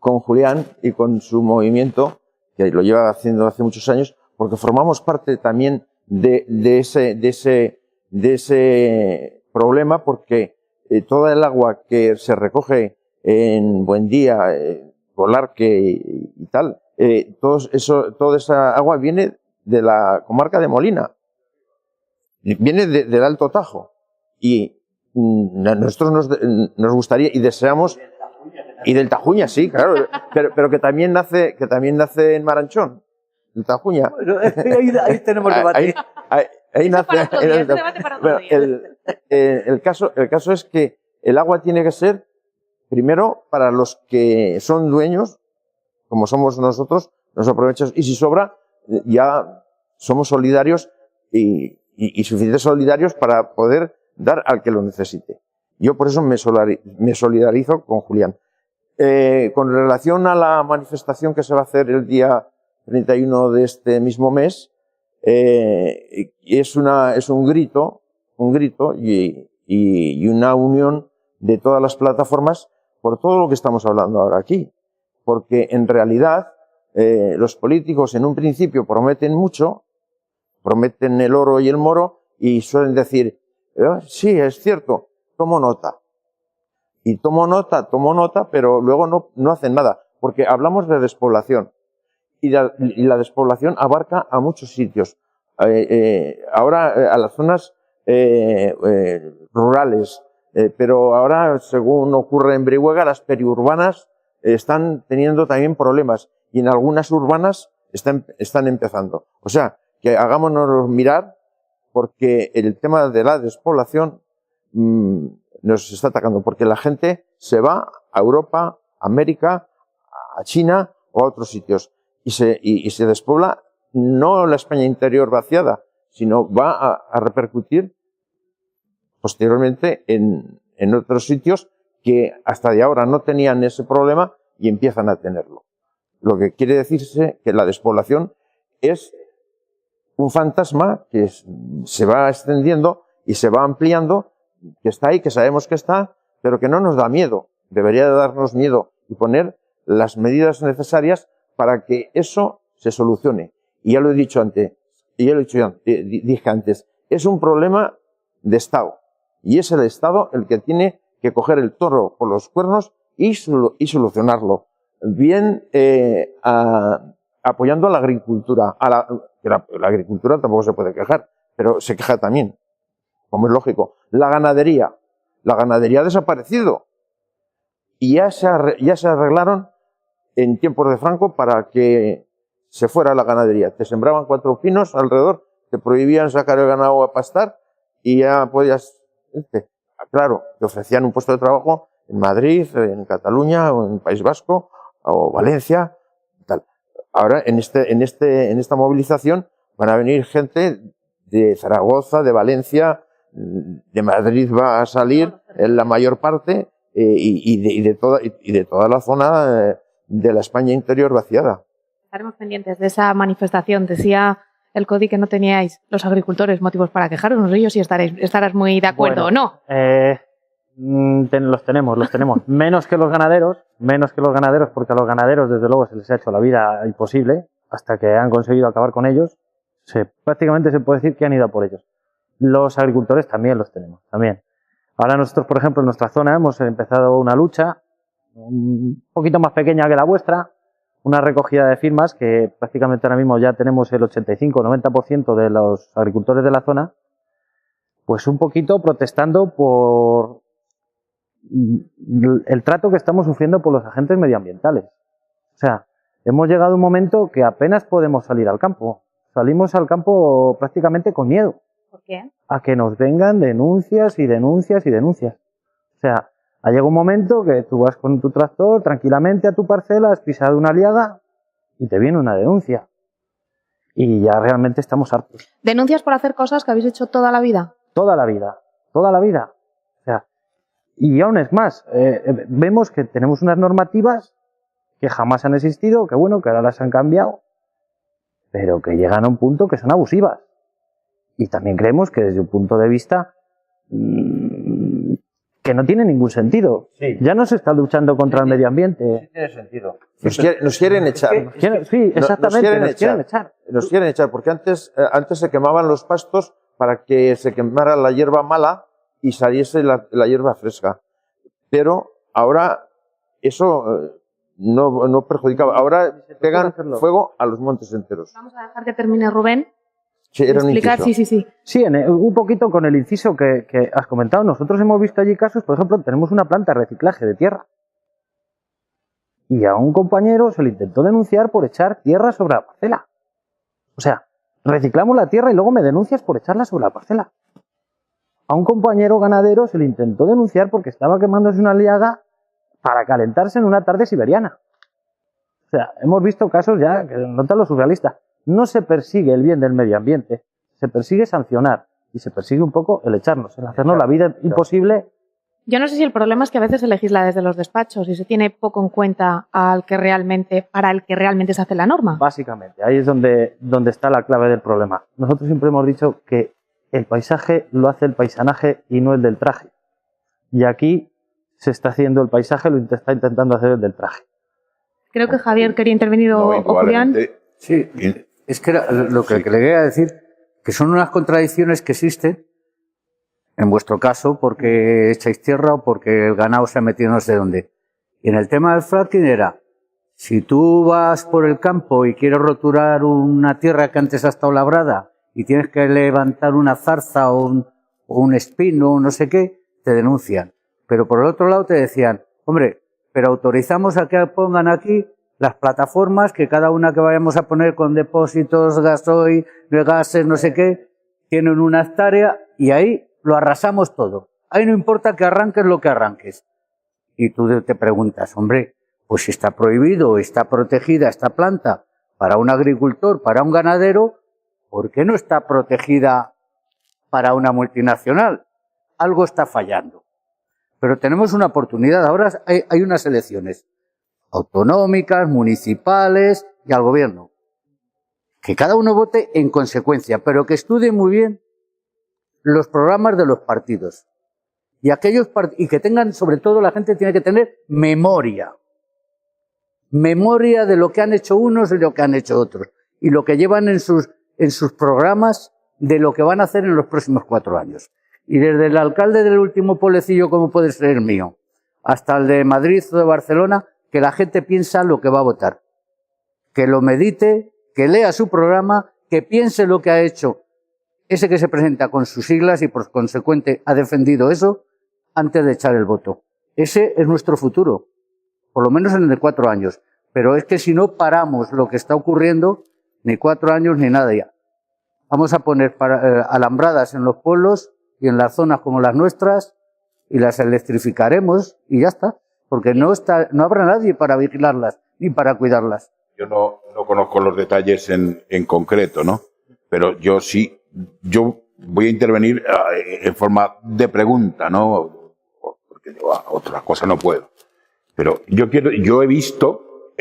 Julián y con su movimiento, que lo lleva haciendo hace muchos años, porque formamos parte también de ese problema, porque toda el agua que se recoge en Buendía, Volarque y tal, toda esa agua viene de la comarca de Molina, viene del Alto Tajo, y nosotros nos gustaría y deseamos, y del Tajuña, sí, claro, pero que también nace en Maranchón, el Tajuña. Bueno, ahí tenemos debate. Ahí nace. Debate para otro día. El caso es que el agua tiene que ser, primero, para los que son dueños, como somos nosotros nos aprovechamos. Y si sobra, ya somos solidarios y suficientes solidarios para poder dar al que lo necesite. Yo por eso me solidarizo con Julián. Con relación a la manifestación que se va a hacer el día 31 de este mismo mes, es un grito y una unión de todas las plataformas por todo lo que estamos hablando ahora aquí. Porque en realidad los políticos en un principio prometen mucho, prometen el oro y el moro y suelen decir, sí, es cierto, tomo nota. Y tomo nota, pero luego no hacen nada, porque hablamos de despoblación. Y la despoblación abarca a muchos sitios. Ahora a las zonas rurales, pero ahora, según ocurre en Brihuega, las periurbanas están teniendo también problemas y en algunas urbanas están empezando. O sea, que hagámonos mirar porque el tema de la despoblación nos está atacando, porque la gente se va a Europa, a América, a China o a otros sitios y se despobla no la España interior vaciada, sino va a repercutir posteriormente en otros sitios que hasta de ahora no tenían ese problema y empiezan a tenerlo. Lo que quiere decirse que la despoblación es un fantasma que se va extendiendo y se va ampliando, que está ahí, que sabemos que está, pero que no nos da miedo. Debería de darnos miedo y poner las medidas necesarias para que eso se solucione. Y ya lo he dicho antes, dije antes, es un problema de Estado. Y es el Estado el que tiene que coger el toro por los cuernos y solucionarlo. Bien apoyando a la agricultura. La agricultura tampoco se puede quejar, pero se queja también, como es lógico. La ganadería ha desaparecido. Y ya se arreglaron en tiempos de Franco para que se fuera la ganadería. Te sembraban 4 pinos alrededor, te prohibían sacar el ganado a pastar y ya podías... Claro, te ofrecían un puesto de trabajo en Madrid, en Cataluña, o en País Vasco, o Valencia, tal. Ahora, en esta movilización van a venir gente de Zaragoza, de Valencia, de Madrid va a salir en la mayor parte, y de toda la zona de la España interior vaciada. Estaremos pendientes de esa manifestación. Decía el CODI que no teníais los agricultores motivos para quejaros. No sé yo si estarás muy de acuerdo o no. Los tenemos. Menos que los ganaderos, porque a los ganaderos desde luego se les ha hecho la vida imposible hasta que han conseguido acabar con ellos. Prácticamente se puede decir que han ido a por ellos. Los agricultores también los tenemos, también. Ahora nosotros, por ejemplo, en nuestra zona hemos empezado una lucha un poquito más pequeña que la vuestra, una recogida de firmas que prácticamente ahora mismo ya tenemos el 85-90% de los agricultores de la zona, pues un poquito protestando por el trato que estamos sufriendo por los agentes medioambientales. O sea, hemos llegado a un momento que apenas podemos salir al campo. Salimos al campo prácticamente con miedo. ¿Por qué? A que nos vengan denuncias y denuncias y denuncias. O sea, ha llegado un momento que tú vas con tu tractor tranquilamente a tu parcela, has pisado una liaga y te viene una denuncia. Y ya realmente estamos hartos. ¿Denuncias por hacer cosas que habéis hecho toda la vida? Toda la vida. O sea, y aún es más, vemos que tenemos unas normativas que jamás han existido, que bueno, que ahora las han cambiado, pero que llegan a un punto que son abusivas. Y también creemos que desde un punto de vista que no tiene ningún sentido. Sí. Ya no se está luchando contra el medio ambiente. Sí tiene sentido. Nos quieren echar. Sí, exactamente, nos quieren echar. Nos quieren echar, porque antes se quemaban los pastos para que se quemara la hierba mala y saliese la hierba fresca. Pero ahora eso no perjudicaba. Ahora pegan fuego a los montes enteros. Vamos a dejar que termine Rubén. Sí, era un inciso. Sí. Sí, un poquito con el inciso que has comentado. Nosotros hemos visto allí casos, por ejemplo, tenemos una planta de reciclaje de tierra. Y a un compañero se le intentó denunciar por echar tierra sobre la parcela. O sea, reciclamos la tierra y luego me denuncias por echarla sobre la parcela. A un compañero ganadero se le intentó denunciar porque estaba quemándose una liaga para calentarse en una tarde siberiana. O O sea, hemos visto casos ya que notan lo surrealista. No se persigue el bien del medio ambiente, se persigue sancionar y se persigue un poco el echarnos, el hacernos la vida imposible. Yo no sé si el problema es que a veces se legisla desde los despachos y se tiene poco en cuenta para el que realmente se hace la norma. Básicamente, ahí es donde está la clave del problema. Nosotros siempre hemos dicho que el paisaje lo hace el paisanaje y no el del traje. Y aquí se está haciendo el paisaje, lo está intentando hacer el del traje. Creo que Javier quería intervenir o Julián. Sí, es que era lo que le quería decir, que son unas contradicciones que existen, en vuestro caso, porque echáis tierra o porque el ganado se ha metido no sé dónde. Y en el tema del fracking era, si tú vas por el campo y quieres roturar una tierra que antes ha estado labrada y tienes que levantar una zarza o un espino o no sé qué, te denuncian. Pero por el otro lado te decían, hombre, pero autorizamos a que pongan aquí las plataformas, que cada una que vayamos a poner con depósitos, gasoil, gases, no sé qué, tienen una hectárea y ahí lo arrasamos todo. Ahí no importa que arranques lo que arranques. Y tú te preguntas, hombre, pues si está prohibido, está protegida esta planta para un agricultor, para un ganadero, ¿por qué no está protegida para una multinacional? Algo está fallando. Pero tenemos una oportunidad. Ahora hay unas elecciones autonómicas, municipales y al gobierno. Que cada uno vote en consecuencia, pero que estudie muy bien los programas de los partidos. Y que tengan, sobre todo, la gente tiene que tener memoria. Memoria de lo que han hecho unos y lo que han hecho otros. Y lo que llevan en sus programas de lo que van a hacer en los próximos 4 años. Y desde el alcalde del último pueblecillo, como puede ser el mío, hasta el de Madrid o de Barcelona, que la gente piensa lo que va a votar. Que lo medite, que lea su programa, que piense lo que ha hecho ese que se presenta con sus siglas y por consecuente ha defendido eso antes de echar el voto. Ese es nuestro futuro, por lo menos en el de 4 años. Pero es que si no paramos lo que está ocurriendo, ni 4 años ni nada ya. Vamos a poner alambradas en los pueblos y en las zonas como las nuestras y las electrificaremos y ya está. Porque no habrá nadie para vigilarlas ni para cuidarlas. Yo no conozco los detalles en concreto, ¿no? Pero yo voy a intervenir en forma de pregunta, ¿no? Porque otra cosa no puedo. Pero yo he visto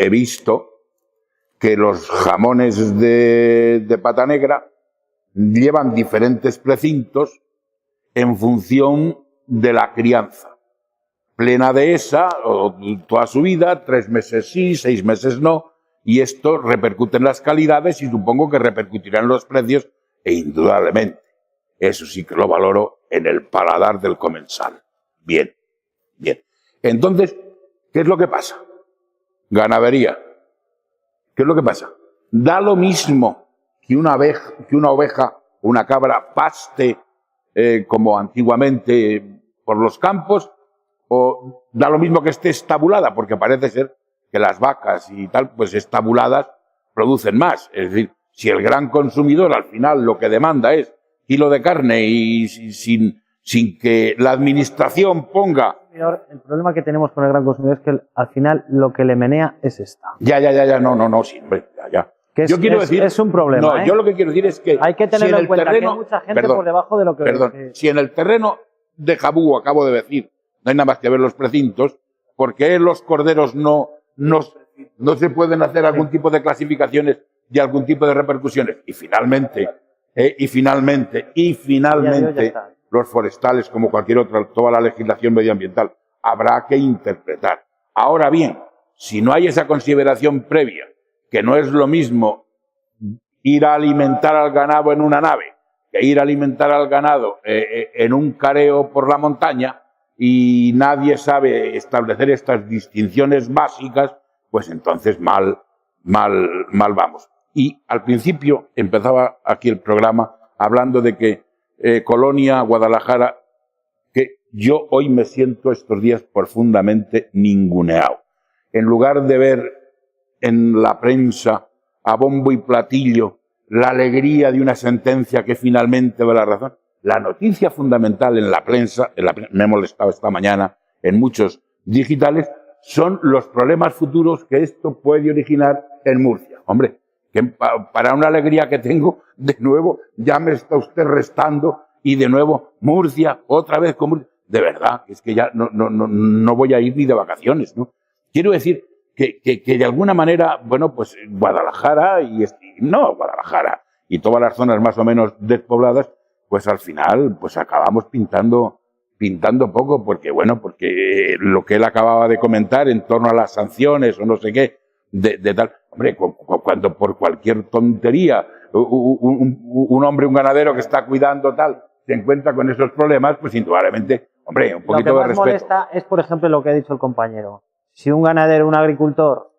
que los jamones de pata negra llevan diferentes precintos en función de la crianza. Plena dehesa, o toda su vida, 3 meses sí, 6 meses no, y esto repercute en las calidades y supongo que repercutirá en los precios, e indudablemente, eso sí que lo valoro en el paladar del comensal. Bien. Entonces, ¿qué es lo que pasa? Ganadería. ¿Qué es lo que pasa? Da lo mismo que una oveja, una cabra paste como antiguamente por los campos, o da lo mismo que esté estabulada, porque parece ser que las vacas y tal, pues estabuladas producen más. Es decir, si el gran consumidor al final lo que demanda es kilo de carne y sin que la administración ponga... El problema que tenemos con el gran consumidor es que al final lo que le menea es esta. No, sí, hombre, ya. Yo quiero decir, es un problema. Yo lo que quiero decir es que... Hay que tenerlo en cuenta, que hay mucha gente por debajo de lo que... Perdón, si en el terreno de Jabú, acabo de decir, no hay nada más que ver los precintos, porque los corderos no se pueden hacer algún tipo de clasificaciones y algún tipo de repercusiones. Y finalmente, los forestales, como cualquier otra, toda la legislación medioambiental, habrá que interpretar. Ahora bien, si no hay esa consideración previa, que no es lo mismo ir a alimentar al ganado en una nave que ir a alimentar al ganado en un careo por la montaña, y nadie sabe establecer estas distinciones básicas, pues entonces mal vamos. Y al principio empezaba aquí el programa hablando de que Colonia, Guadalajara, que yo hoy me siento estos días profundamente ninguneado. En lugar de ver en la prensa a bombo y platillo la alegría de una sentencia que finalmente da la razón, la noticia fundamental en la prensa, me he molestado esta mañana en muchos digitales, son los problemas futuros que esto puede originar en Murcia. Hombre, que para una alegría que tengo, de nuevo, ya me está usted restando y de nuevo Murcia, otra vez con Murcia. De verdad, es que ya no voy a ir ni de vacaciones, ¿no? Quiero decir que de alguna manera, bueno, pues Guadalajara Guadalajara y todas las zonas más o menos despobladas, pues al final, pues acabamos pintando poco, porque lo que él acababa de comentar en torno a las sanciones o no sé qué, de tal, hombre, cuando por cualquier tontería un hombre, un ganadero que está cuidando tal, se encuentra con esos problemas, pues indudablemente, hombre, un poquito de respeto. Lo que más molesta es, por ejemplo, lo que ha dicho el compañero. Si un ganadero, un agricultor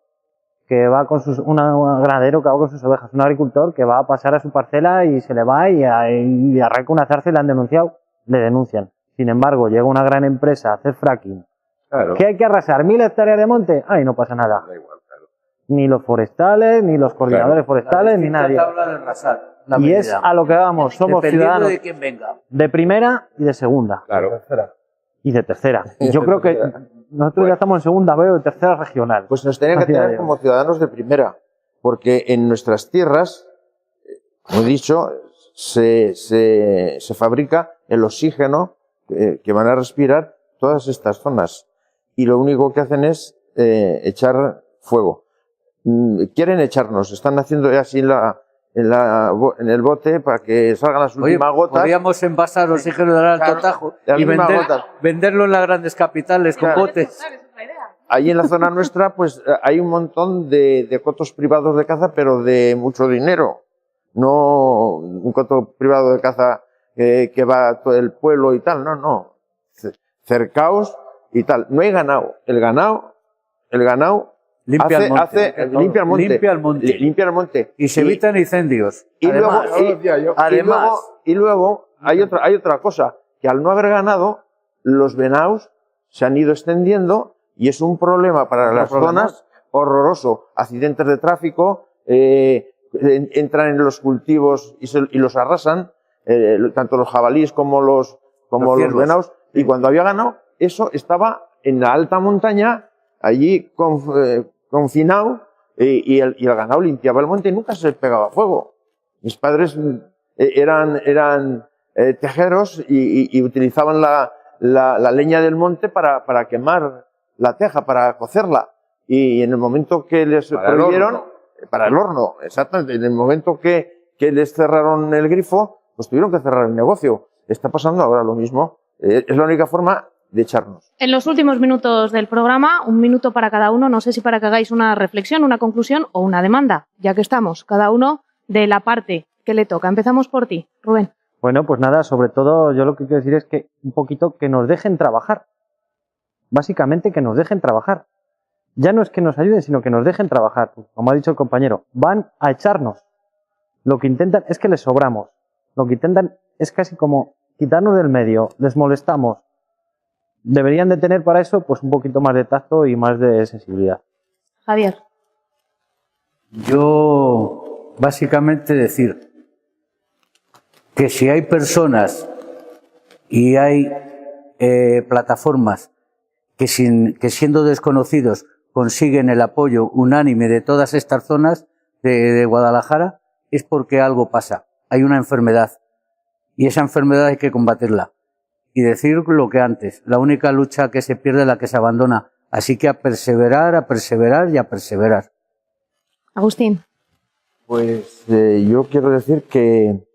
que va con un ganadero que va con sus ovejas, un agricultor que va a pasar a su parcela y se le va y arranca una zarza y le han denunciado, le denuncian. Sin embargo, llega una gran empresa a hacer fracking. Claro. ¿Qué hay que arrasar? ¿1000 hectáreas de monte? Ay, no pasa nada. Da igual, claro. Ni los forestales, ni los coordinadores forestales, ni nadie. Y es a lo que vamos, somos ciudadanos de quién venga. de primera y de segunda. Claro. Y de tercera. Y yo creo que nosotros ya estamos en segunda B o en tercera regional. Pues nos tenían que tener como ciudadanos de primera, porque en nuestras tierras, como he dicho, se fabrica el oxígeno que van a respirar todas estas zonas. Y lo único que hacen es echar fuego. Quieren echarnos, están haciendo así en el bote para que salgan las últimas gotas. Podríamos envasar oxígeno del Alto Tajo y venderlo en las grandes capitales con botes. Ahí en la zona nuestra, pues hay un montón de cotos privados de caza, pero de mucho dinero. No un coto privado de caza que va a todo el pueblo y tal, no. Cercaos y tal. No hay ganado. El ganado limpia el monte. Y se evitan incendios. Y luego hay otra cosa, que al no haber ganado, los venados se han ido extendiendo y es un problema para las zonas horroroso. Accidentes de tráfico, entran en los cultivos y los arrasan, tanto los jabalíes como los venados. Y cuando había ganado, eso estaba en la alta montaña, allí confinado, y el ganado limpiaba el monte y nunca se pegaba fuego. Mis padres eran tejeros y utilizaban la leña del monte para quemar la teja, para cocerla. Y en el momento que les prohibieron, para el horno, exactamente, en el momento que les cerraron el grifo, pues tuvieron que cerrar el negocio. Está pasando ahora lo mismo. Es la única forma de echarnos. En los últimos minutos del programa, 1 minuto para cada uno, no sé si para que hagáis una reflexión, una conclusión o una demanda, ya que estamos, cada uno de la parte que le toca. Empezamos por ti, Rubén. Bueno, pues nada, sobre todo yo lo que quiero decir es que un poquito que nos dejen trabajar. Básicamente que nos dejen trabajar. Ya no es que nos ayuden, sino que nos dejen trabajar. Como ha dicho el compañero, van a echarnos. Lo que intentan es que les sobramos. Lo que intentan es casi como quitarnos del medio, les molestamos. Deberían de tener para eso pues un poquito más de tacto y más de sensibilidad. Javier. Yo básicamente decir que si hay personas y hay plataformas que siendo desconocidos consiguen el apoyo unánime de todas estas zonas de Guadalajara, es porque algo pasa, hay una enfermedad y esa enfermedad hay que combatirla. Y decir lo que antes, la única lucha que se pierde es la que se abandona. Así que a perseverar y a perseverar. Agustín. Pues yo quiero decir que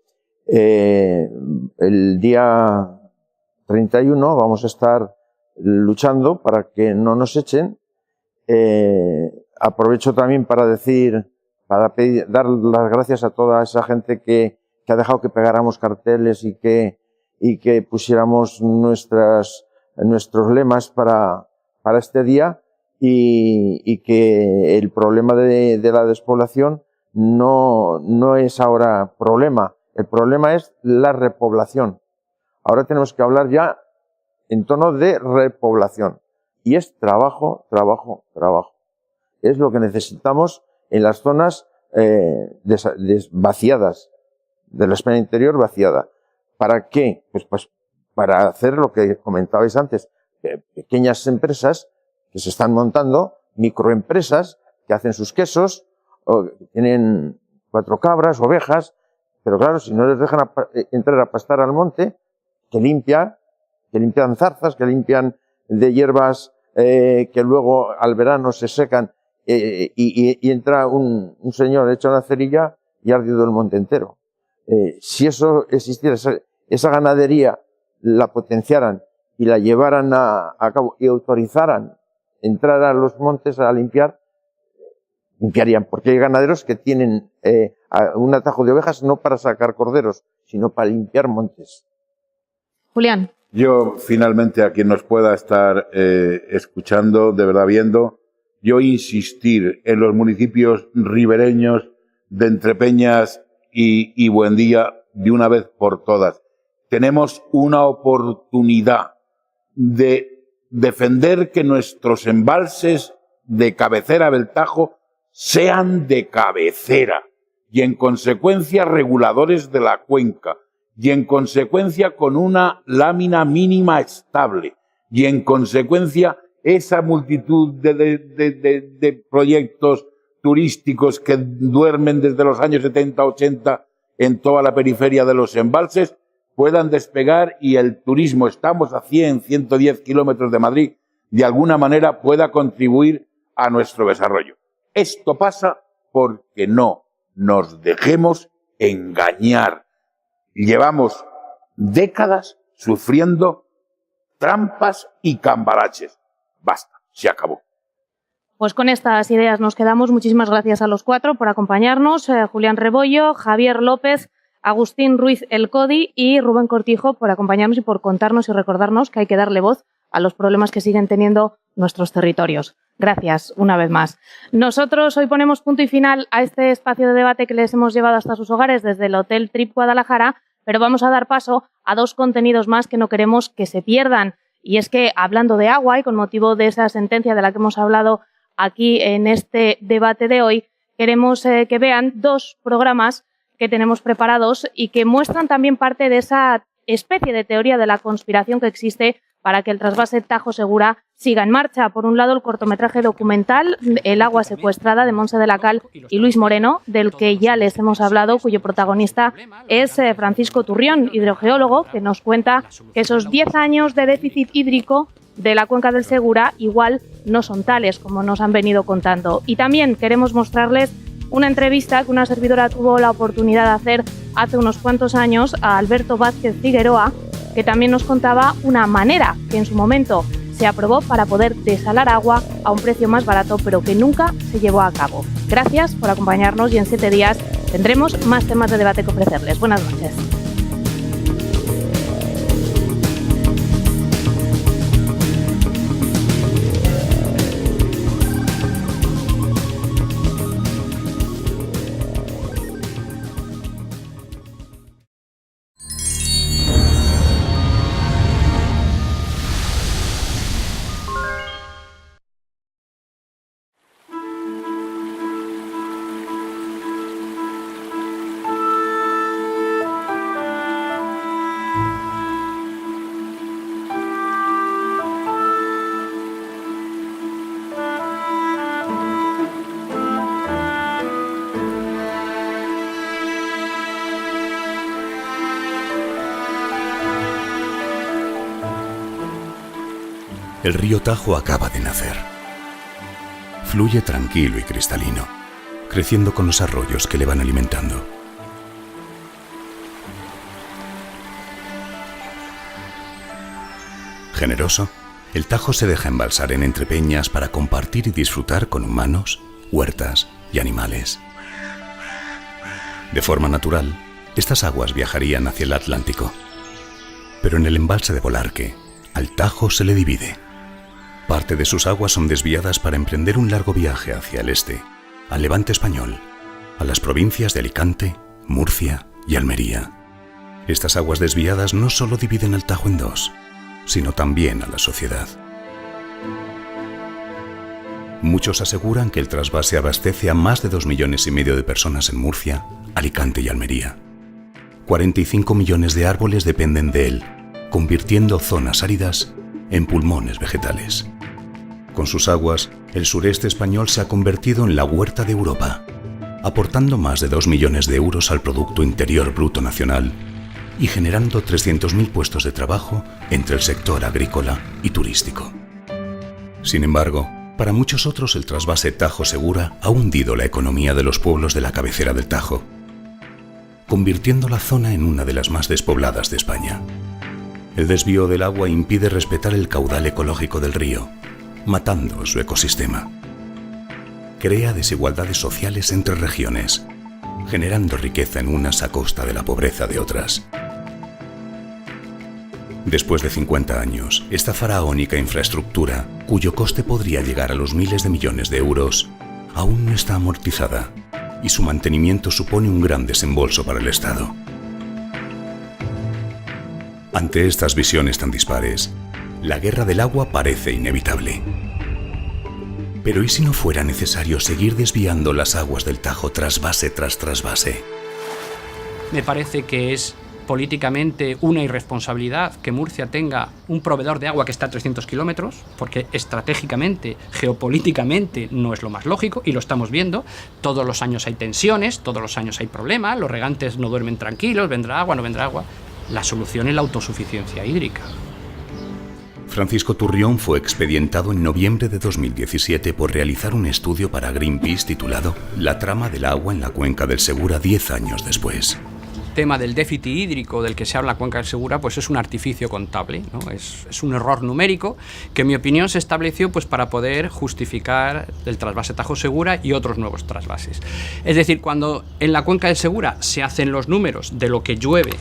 el día 31 vamos a estar luchando para que no nos echen. Aprovecho también para dar las gracias a toda esa gente que ha dejado que pegáramos carteles y que pusiéramos nuestros lemas para este día y que el problema de la despoblación no es ahora problema. El problema es la repoblación. Ahora tenemos que hablar ya en tono de repoblación. Y es trabajo. Es lo que necesitamos en las zonas vaciadas, de la España interior vaciada. ¿Para qué? Pues para hacer lo que comentabais antes, pequeñas empresas que se están montando, microempresas que hacen sus quesos, o que tienen 4 cabras, ovejas, pero claro, si no les dejan entrar a pastar al monte, que limpian zarzas, que limpian de hierbas que luego al verano se secan y entra un señor hecho una cerilla y ha ardido el monte entero. Si eso existiera, esa ganadería la potenciaran y la llevaran a cabo y autorizaran entrar a los montes a limpiarían, porque hay ganaderos que tienen un atajo de ovejas no para sacar corderos, sino para limpiar montes. Julián. Yo, finalmente, a quien nos pueda estar escuchando, de verdad viendo, yo insistir en los municipios ribereños de Entrepeñas y Buendía de una vez por todas. Tenemos una oportunidad de defender que nuestros embalses de cabecera del Tajo sean de cabecera y, en consecuencia, reguladores de la cuenca, y en consecuencia con una lámina mínima estable, y en consecuencia esa multitud de proyectos turísticos que duermen desde los años 70-80 en toda la periferia de los embalses puedan despegar y el turismo, estamos a 110 kilómetros de Madrid, de alguna manera pueda contribuir a nuestro desarrollo. Esto pasa porque no nos dejemos engañar. Llevamos décadas sufriendo trampas y cambalaches. Basta, se acabó. Pues con estas ideas nos quedamos. Muchísimas gracias a los 4 por acompañarnos. Julián Rebollo, Javier López, Agustín Ruiz El Codi y Rubén Cortijo por acompañarnos y por contarnos y recordarnos que hay que darle voz a los problemas que siguen teniendo nuestros territorios. Gracias, una vez más. Nosotros hoy ponemos punto y final a este espacio de debate que les hemos llevado hasta sus hogares desde el Hotel Trip Guadalajara, pero vamos a dar paso a 2 contenidos más que no queremos que se pierdan. Y es que, hablando de agua y con motivo de esa sentencia de la que hemos hablado aquí en este debate de hoy, queremos que vean 2 programas que tenemos preparados y que muestran también parte de esa especie de teoría de la conspiración que existe para que el trasvase Tajo Segura siga en marcha. Por un lado, el cortometraje documental El agua secuestrada de Montse de la Cal y Luis Moreno, del que ya les hemos hablado, cuyo protagonista es Francisco Turrión, hidrogeólogo, que nos cuenta que esos 10 años de déficit hídrico de la cuenca del Segura igual no son tales como nos han venido contando. Y también queremos mostrarles una entrevista que una servidora tuvo la oportunidad de hacer hace unos cuantos años a Alberto Vázquez Figueroa, que también nos contaba una manera que en su momento se aprobó para poder desalar agua a un precio más barato, pero que nunca se llevó a cabo. Gracias por acompañarnos y en 7 días tendremos más temas de debate que ofrecerles. Buenas noches. El río Tajo acaba de nacer. Fluye tranquilo y cristalino, creciendo con los arroyos que le van alimentando. Generoso, el Tajo se deja embalsar en Entrepeñas para compartir y disfrutar con humanos, huertas y animales. De forma natural, estas aguas viajarían hacia el Atlántico. Pero en el embalse de Bolarque, al Tajo se le divide. Parte de sus aguas son desviadas para emprender un largo viaje hacia el este, al levante español, a las provincias de Alicante, Murcia y Almería. Estas aguas desviadas no solo dividen al Tajo en 2, sino también a la sociedad. Muchos aseguran que el trasvase abastece a más de 2,5 millones de personas en Murcia, Alicante y Almería. 45 millones de árboles dependen de él, convirtiendo zonas áridas en pulmones vegetales. Con sus aguas, el sureste español se ha convertido en la huerta de Europa, aportando más de 2 millones de euros al Producto Interior Bruto Nacional y generando 300.000 puestos de trabajo entre el sector agrícola y turístico. Sin embargo, para muchos otros el trasvase Tajo-Segura ha hundido la economía de los pueblos de la cabecera del Tajo, convirtiendo la zona en una de las más despobladas de España. El desvío del agua impide respetar el caudal ecológico del río, matando su ecosistema. Crea desigualdades sociales entre regiones, generando riqueza en unas a costa de la pobreza de otras. Después de 50 años, esta faraónica infraestructura, cuyo coste podría llegar a los miles de millones de euros, aún no está amortizada y su mantenimiento supone un gran desembolso para el Estado. Ante estas visiones tan dispares, la guerra del agua parece inevitable. Pero ¿y si no fuera necesario seguir desviando las aguas del Tajo trasvase tras trasvase? Me parece que es políticamente una irresponsabilidad que Murcia tenga un proveedor de agua que está a 300 kilómetros, porque estratégicamente, geopolíticamente no es lo más lógico y lo estamos viendo. Todos los años hay tensiones, todos los años hay problemas, los regantes no duermen tranquilos, vendrá agua, no vendrá agua. La solución es la autosuficiencia hídrica. Francisco Turrión fue expedientado en noviembre de 2017 por realizar un estudio para Greenpeace titulado La trama del agua en la cuenca del Segura 10 años después. El tema del déficit hídrico del que se habla en la cuenca del Segura pues es un artificio contable, ¿no? Es un error numérico que en mi opinión se estableció pues para poder justificar el trasvase Tajo-Segura y otros nuevos trasvases. Es decir, cuando en la cuenca del Segura se hacen los números de lo que llueve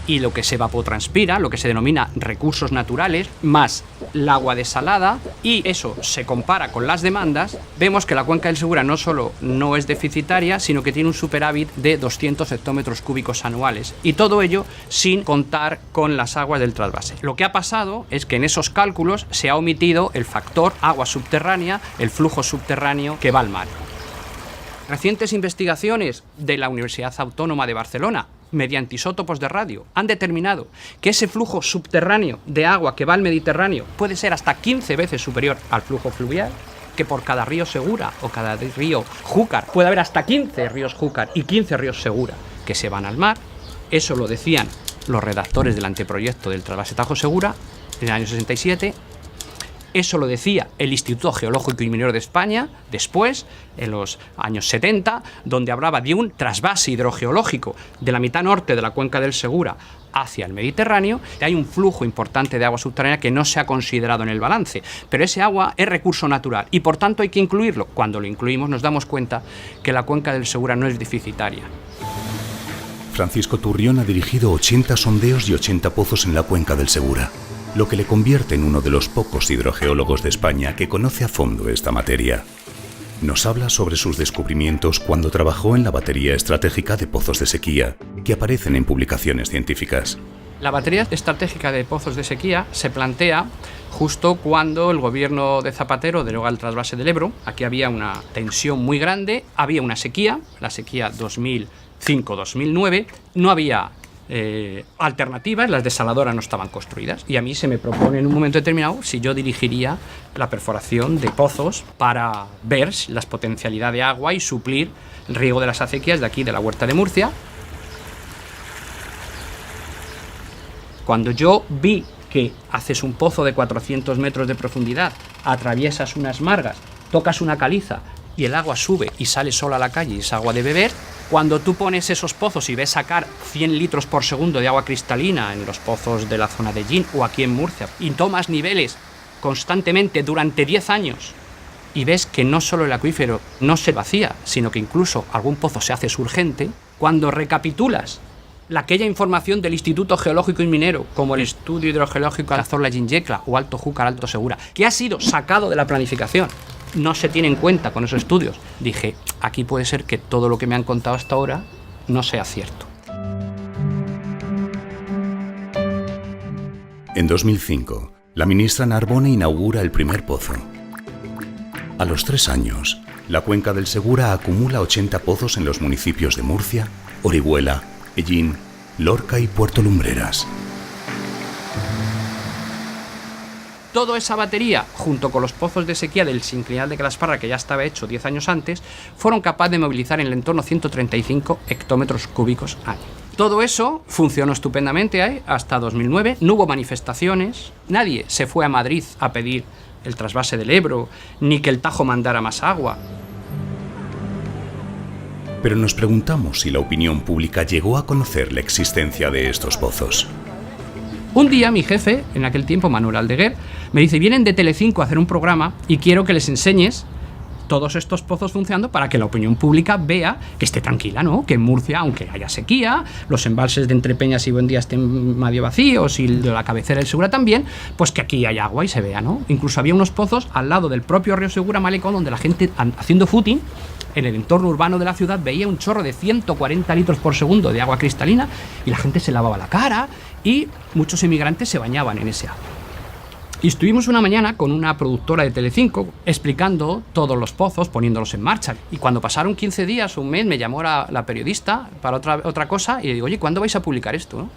y lo que se evapotranspira, lo que se denomina recursos naturales, más el agua desalada, y eso se compara con las demandas, vemos que la cuenca del Segura no solo no es deficitaria, sino que tiene un superávit de 200 hectómetros cúbicos anuales, y todo ello sin contar con las aguas del trasvase. Lo que ha pasado es que en esos cálculos se ha omitido el factor agua subterránea, el flujo subterráneo que va al mar. Recientes investigaciones de la Universidad Autónoma de Barcelona, mediante isótopos de radio, han determinado que ese flujo subterráneo de agua que va al Mediterráneo puede ser hasta 15 veces superior al flujo fluvial, que por cada río Segura o cada río Júcar puede haber hasta 15 ríos Júcar y 15 ríos Segura que se van al mar. Eso lo decían los redactores del anteproyecto del trasvase Tajo-Segura en el año 67. Eso lo decía el Instituto Geológico y Minero de España después, en los años 70, donde hablaba de un trasvase hidrogeológico de la mitad norte de la cuenca del Segura hacia el Mediterráneo. Hay un flujo importante de agua subterránea que no se ha considerado en el balance, pero ese agua es recurso natural y por tanto hay que incluirlo. Cuando lo incluimos nos damos cuenta que la cuenca del Segura no es deficitaria. Francisco Turrión ha dirigido 80 sondeos y 80 pozos en la cuenca del Segura, lo que le convierte en uno de los pocos hidrogeólogos de España que conoce a fondo esta materia. Nos habla sobre sus descubrimientos cuando trabajó en la batería estratégica de pozos de sequía, que aparecen en publicaciones científicas. La batería estratégica de pozos de sequía se plantea justo cuando el gobierno de Zapatero deroga el trasvase del Ebro. Aquí había una tensión muy grande, había una sequía, la sequía 2005-2009, no había alternativas, las desaladoras no estaban construidas y a mí se me propone en un momento determinado si yo dirigiría la perforación de pozos para ver las potencialidades de agua y suplir el riego de las acequias de aquí de la huerta de Murcia. Cuando yo vi que haces un pozo de 400 metros de profundidad, atraviesas unas margas, tocas una caliza y el agua sube y sale sola a la calle y es agua de beber, cuando tú pones esos pozos y ves sacar 100 litros por segundo de agua cristalina en los pozos de la zona de Gin o aquí en Murcia y tomas niveles constantemente durante 10 años y ves que no solo el acuífero no se vacía, sino que incluso algún pozo se hace surgente, cuando recapitulas aquella información del Instituto Geológico y Minero, como el estudio hidrogeológico Cazorla-Ginjecla o Alto Júcar, Alto Segura, que ha sido sacado de la planificación, no se tiene en cuenta con esos estudios, dije, aquí puede ser que todo lo que me han contado hasta ahora no sea cierto. En 2005, la ministra Narbona inaugura el primer pozo. A los 3 años, la cuenca del Segura acumula 80 pozos en los municipios de Murcia, Orihuela, Ellín, Lorca y Puerto Lumbreras. Toda esa batería, junto con los pozos de sequía del sinclinal de Calasparra, que ya estaba hecho 10 años antes, fueron capaces de movilizar en el entorno 135 hectómetros cúbicos año. Todo eso funcionó estupendamente hasta 2009, no hubo manifestaciones, nadie se fue a Madrid a pedir el trasvase del Ebro, ni que el Tajo mandara más agua. Pero nos preguntamos si la opinión pública llegó a conocer la existencia de estos pozos. Un día mi jefe, en aquel tiempo Manuel Aldeguer, me dice: vienen de Telecinco a hacer un programa y quiero que les enseñes todos estos pozos funcionando para que la opinión pública vea que esté tranquila, ¿no? Que en Murcia, aunque haya sequía, los embalses de Entrepeñas y Buendía estén medio vacíos y de la cabecera del Segura también, pues que aquí hay agua y se vea, ¿no? Incluso había unos pozos al lado del propio río Segura, Malecón, donde la gente haciendo footing en el entorno urbano de la ciudad veía un chorro de 140 litros por segundo de agua cristalina y la gente se lavaba la cara y muchos inmigrantes se bañaban en ese agua. Y estuvimos una mañana con una productora de Telecinco explicando todos los pozos, poniéndolos en marcha. Y cuando pasaron 15 días o un mes me llamó la periodista para otra cosa y le digo: oye, ¿cuándo vais a publicar esto?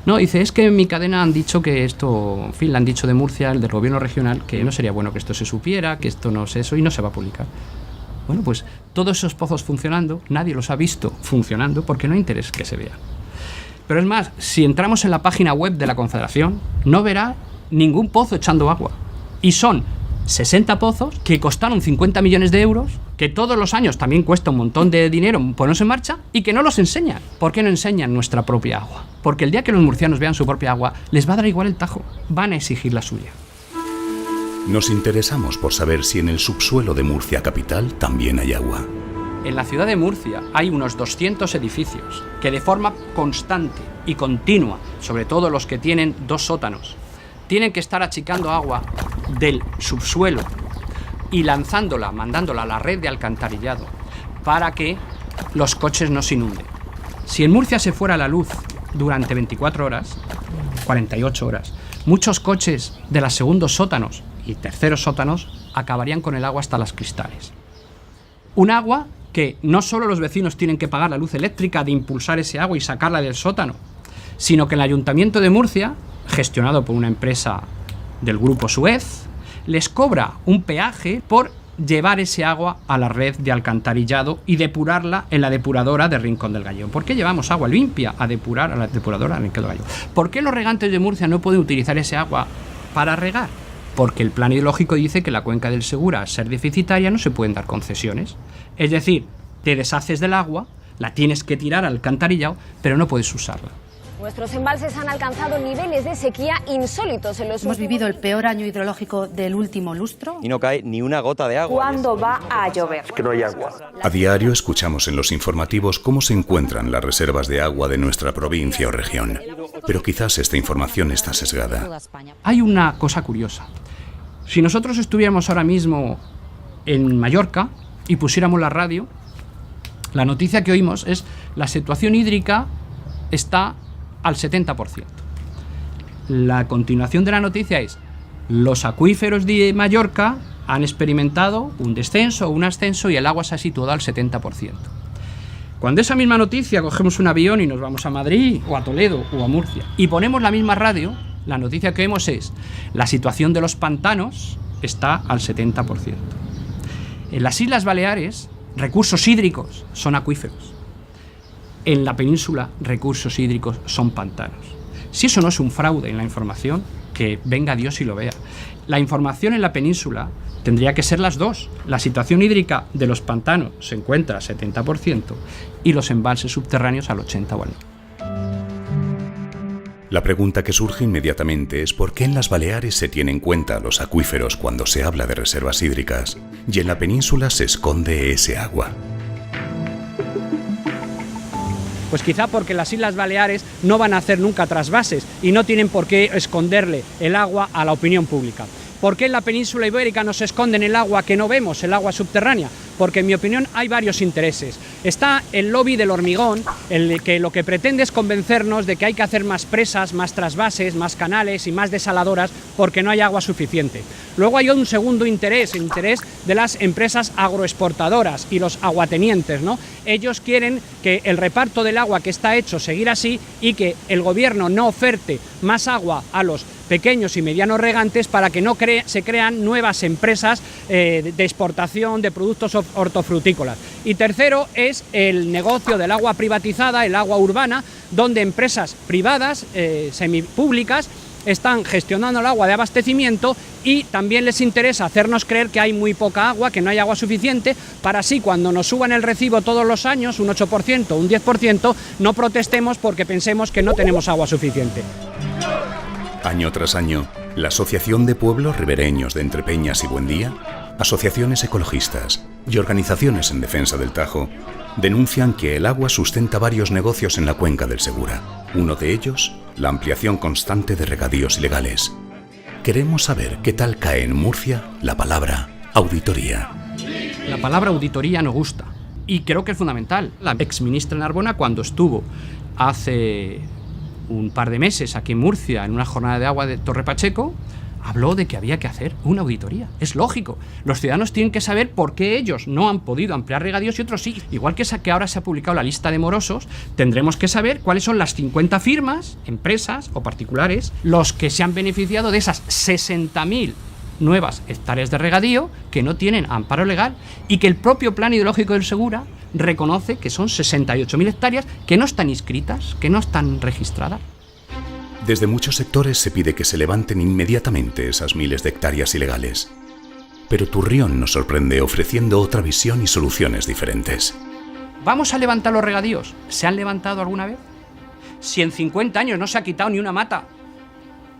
No, dice: es que en mi cadena han dicho que esto, en fin, le han dicho de Murcia, el del gobierno regional, que no sería bueno que esto se supiera, que esto no es eso y no se va a publicar. Bueno, pues todos esos pozos funcionando, nadie los ha visto funcionando porque no hay interés que se vea. Pero es más, si entramos en la página web de la Confederación, no verá ningún pozo echando agua. Y son 60 pozos que costaron 50 millones de euros, que todos los años también cuesta un montón de dinero ponerse en marcha y que no los enseñan. ¿Por qué no enseñan nuestra propia agua? Porque el día que los murcianos vean su propia agua, les va a dar igual el Tajo. Van a exigir la suya. Nos interesamos por saber si en el subsuelo de Murcia capital también hay agua. En la ciudad de Murcia hay unos 200 edificios que de forma constante y continua, sobre todo los que tienen 2 sótanos, tienen que estar achicando agua del subsuelo y lanzándola, mandándola a la red de alcantarillado para que los coches no se inunden. Si en Murcia se fuera la luz durante 24 horas, 48 horas, muchos coches de los segundos sótanos y terceros sótanos acabarían con el agua hasta las cristales. Un agua que no solo los vecinos tienen que pagar la luz eléctrica de impulsar ese agua y sacarla del sótano, sino que el Ayuntamiento de Murcia, gestionado por una empresa del grupo Suez, les cobra un peaje por llevar ese agua a la red de alcantarillado y depurarla en la depuradora de Rincón del Gallo. ¿Por qué llevamos agua limpia a depurar a la depuradora de Rincón del Gallo? ¿Por qué los regantes de Murcia no pueden utilizar ese agua para regar? Porque el plan hidrológico dice que la cuenca del Segura, al ser deficitaria, no se pueden dar concesiones. Es decir, te deshaces del agua, la tienes que tirar al alcantarillado, pero no puedes usarla. Nuestros embalses han alcanzado niveles de sequía insólitos en los Hemos vivido el peor año hidrológico del último lustro. Y no cae ni una gota de agua. ¿Cuándo va a llover? Es que no hay agua. A diario escuchamos en los informativos cómo se encuentran las reservas de agua de nuestra provincia o región. Pero quizás esta información está sesgada. Hay una cosa curiosa. Si nosotros estuviéramos ahora mismo en Mallorca y pusiéramos la radio, la noticia que oímos es: la situación hídrica está al 70%. La continuación de la noticia es: los acuíferos de Mallorca han experimentado un descenso o un ascenso y el agua se ha situado al 70%. Cuando esa misma noticia cogemos un avión y nos vamos a Madrid o a Toledo o a Murcia y ponemos la misma radio, la noticia que vemos es: la situación de los pantanos está al 70%. En las Islas Baleares, recursos hídricos son acuíferos. En la península, recursos hídricos son pantanos. Si eso no es un fraude en la información, que venga Dios y lo vea. La información en la península tendría que ser las dos. La situación hídrica de los pantanos se encuentra al 70% y los embalses subterráneos al 80% o al 90%. La pregunta que surge inmediatamente es por qué en las Baleares se tiene en cuenta los acuíferos cuando se habla de reservas hídricas y en la península se esconde ese agua. Pues quizá porque las Islas Baleares no van a hacer nunca trasvases y no tienen por qué esconderle el agua a la opinión pública. ¿Por qué en la península ibérica nos esconden el agua que no vemos, el agua subterránea? Porque en mi opinión hay varios intereses. Está el lobby del hormigón, el que lo que pretende es convencernos de que hay que hacer más presas, más trasvases, más canales y más desaladoras porque no hay agua suficiente. Luego hay un segundo interés, el interés de las empresas agroexportadoras y los aguatenientes, ¿no? Ellos quieren que el reparto del agua que está hecho seguir así y que el gobierno no oferte más agua a los pequeños y medianos regantes para que no se crean nuevas empresas de exportación de productos hortofrutícolas. Y tercero es el negocio del agua privatizada, el agua urbana, donde empresas privadas, semipúblicas, están gestionando el agua de abastecimiento y también les interesa hacernos creer que hay muy poca agua, que no hay agua suficiente, para así cuando nos suban el recibo todos los años, un 8%, un 10%, no protestemos porque pensemos que no tenemos agua suficiente. Año tras año, la Asociación de Pueblos Ribereños de Entrepeñas y Buendía, asociaciones ecologistas y organizaciones en defensa del Tajo denuncian que el agua sustenta varios negocios en la cuenca del Segura. Uno de ellos, la ampliación constante de regadíos ilegales. Queremos saber qué tal cae en Murcia la palabra auditoría. La palabra auditoría nos gusta y creo que es fundamental. La exministra Narbona, cuando estuvo hace un par de meses aquí en Murcia en una jornada de agua de Torre Pacheco, habló de que había que hacer una auditoría. Es lógico. Los ciudadanos tienen que saber por qué ellos no han podido ampliar regadíos y otros sí. Igual que ahora se ha publicado la lista de morosos, tendremos que saber cuáles son las 50 firmas, empresas o particulares, los que se han beneficiado de esas 60.000 nuevas hectáreas de regadío que no tienen amparo legal y que el propio Plan Hidrológico del Segura reconoce que son 68.000 hectáreas que no están inscritas, que no están registradas. Desde muchos sectores se pide que se levanten inmediatamente esas miles de hectáreas ilegales. Pero Turrión nos sorprende ofreciendo otra visión y soluciones diferentes. ¿Vamos a levantar los regadíos? ¿Se han levantado alguna vez? Si en 50 años no se ha quitado ni una mata,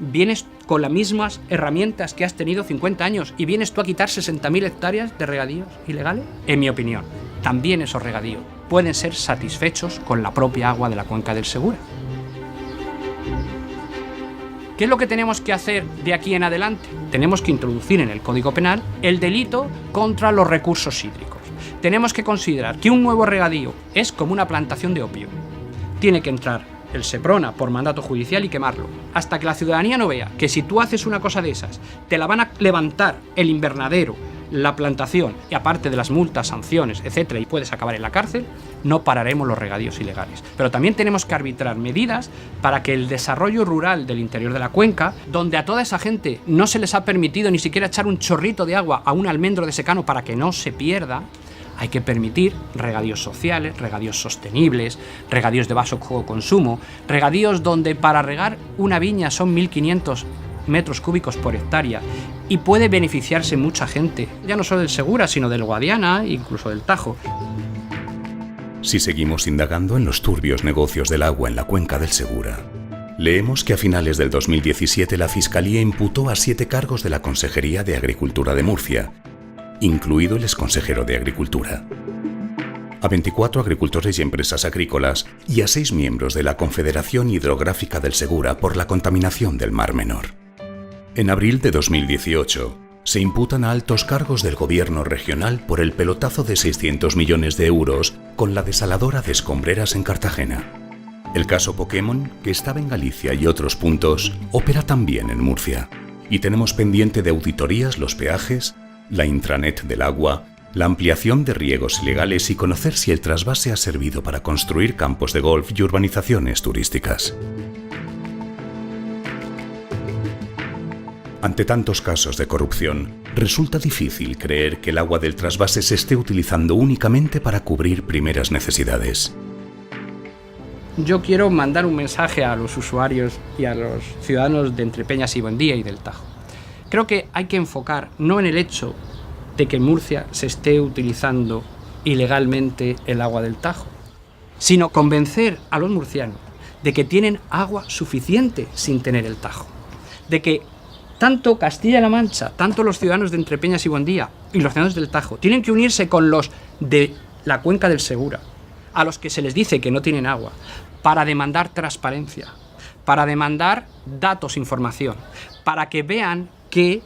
vienes con las mismas herramientas que has tenido 50 años y vienes tú a quitar 60.000 hectáreas de regadíos ilegales. En mi opinión, también esos regadíos pueden ser satisfechos con la propia agua de la cuenca del Segura. ¿Qué es lo que tenemos que hacer de aquí en adelante? Tenemos que introducir en el Código Penal el delito contra los recursos hídricos. Tenemos que considerar que un nuevo regadío es como una plantación de opio. Tiene que entrar el Seprona por mandato judicial y quemarlo. Hasta que la ciudadanía no vea que si tú haces una cosa de esas, te la van a levantar el invernadero, la plantación y aparte de las multas, sanciones, etcétera, y puedes acabar en la cárcel, no pararemos los regadíos ilegales. Pero también tenemos que arbitrar medidas para que el desarrollo rural del interior de la cuenca, donde a toda esa gente no se les ha permitido ni siquiera echar un chorrito de agua a un almendro de secano para que no se pierda, hay que permitir regadíos sociales, regadíos sostenibles, regadíos de bajo consumo, regadíos donde para regar una viña son 1.500 metros cúbicos por hectárea y puede beneficiarse mucha gente, ya no solo del Segura, sino del Guadiana e incluso del Tajo. Si seguimos indagando en los turbios negocios del agua en la cuenca del Segura, leemos que a finales del 2017 la Fiscalía imputó a 7 cargos de la Consejería de Agricultura de Murcia, incluido el exconsejero de Agricultura, a 24 agricultores y empresas agrícolas y a 6 miembros de la Confederación Hidrográfica del Segura por la contaminación del Mar Menor. En abril de 2018, se imputan a altos cargos del gobierno regional por el pelotazo de 600 millones de euros con la desaladora de Escombreras en Cartagena. El caso Pokémon, que estaba en Galicia y otros puntos, opera también en Murcia. Y tenemos pendiente de auditorías los peajes, la intranet del agua, la ampliación de riegos ilegales y conocer si el trasvase ha servido para construir campos de golf y urbanizaciones turísticas. Ante tantos casos de corrupción, resulta difícil creer que el agua del trasvase se esté utilizando únicamente para cubrir primeras necesidades. Yo quiero mandar un mensaje a los usuarios y a los ciudadanos de Entrepeñas y Buendía y del Tajo. Creo que hay que enfocar no en el hecho de que en Murcia se esté utilizando ilegalmente el agua del Tajo, sino convencer a los murcianos de que tienen agua suficiente sin tener el Tajo, de que tanto Castilla-La Mancha, tanto los ciudadanos de Entrepeñas y Buendía y los ciudadanos del Tajo tienen que unirse con los de la cuenca del Segura, a los que se les dice que no tienen agua, para demandar transparencia, para demandar datos, información, para que vean que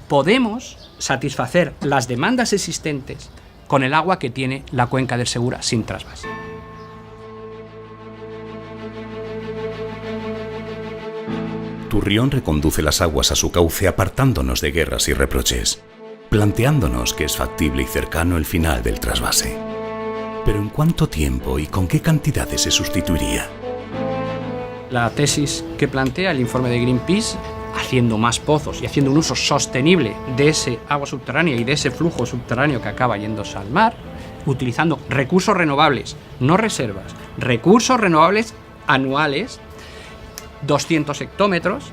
podemos satisfacer las demandas existentes con el agua que tiene la cuenca del Segura sin trasvase. Turrión reconduce las aguas a su cauce apartándonos de guerras y reproches, planteándonos que es factible y cercano el final del trasvase. Pero ¿en cuánto tiempo y con qué cantidades se sustituiría? la tesis que plantea el informe de Greenpeace, haciendo más pozos y haciendo un uso sostenible de ese agua subterránea y de ese flujo subterráneo que acaba yéndose al mar, utilizando recursos renovables, no reservas, recursos renovables anuales, 200 hectómetros,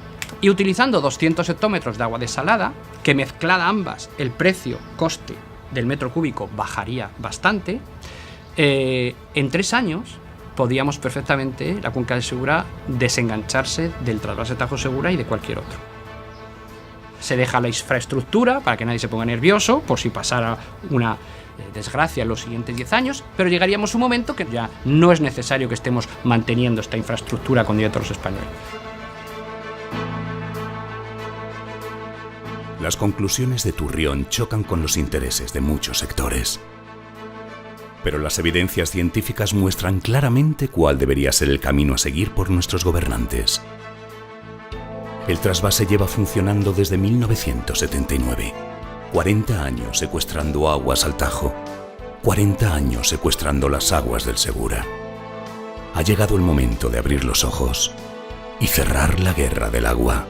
y utilizando 200 hectómetros de agua desalada, que mezclada ambas, el precio-coste del metro cúbico bajaría bastante. En 3 años podíamos perfectamente, la cuenca del Segura, desengancharse del trasvase Tajo Segura y de cualquier otro. Se deja la infraestructura para que nadie se ponga nervioso por si pasara una desgracia en los siguientes 10 años, pero llegaríamos a un momento que ya no es necesario que estemos manteniendo esta infraestructura con directores españoles. Las conclusiones de Turrión chocan con los intereses de muchos sectores. Pero las evidencias científicas muestran claramente cuál debería ser el camino a seguir por nuestros gobernantes. El trasvase lleva funcionando desde 1979. 40 años secuestrando aguas al Tajo. 40 años secuestrando las aguas del Segura. Ha llegado el momento de abrir los ojos y cerrar la guerra del agua.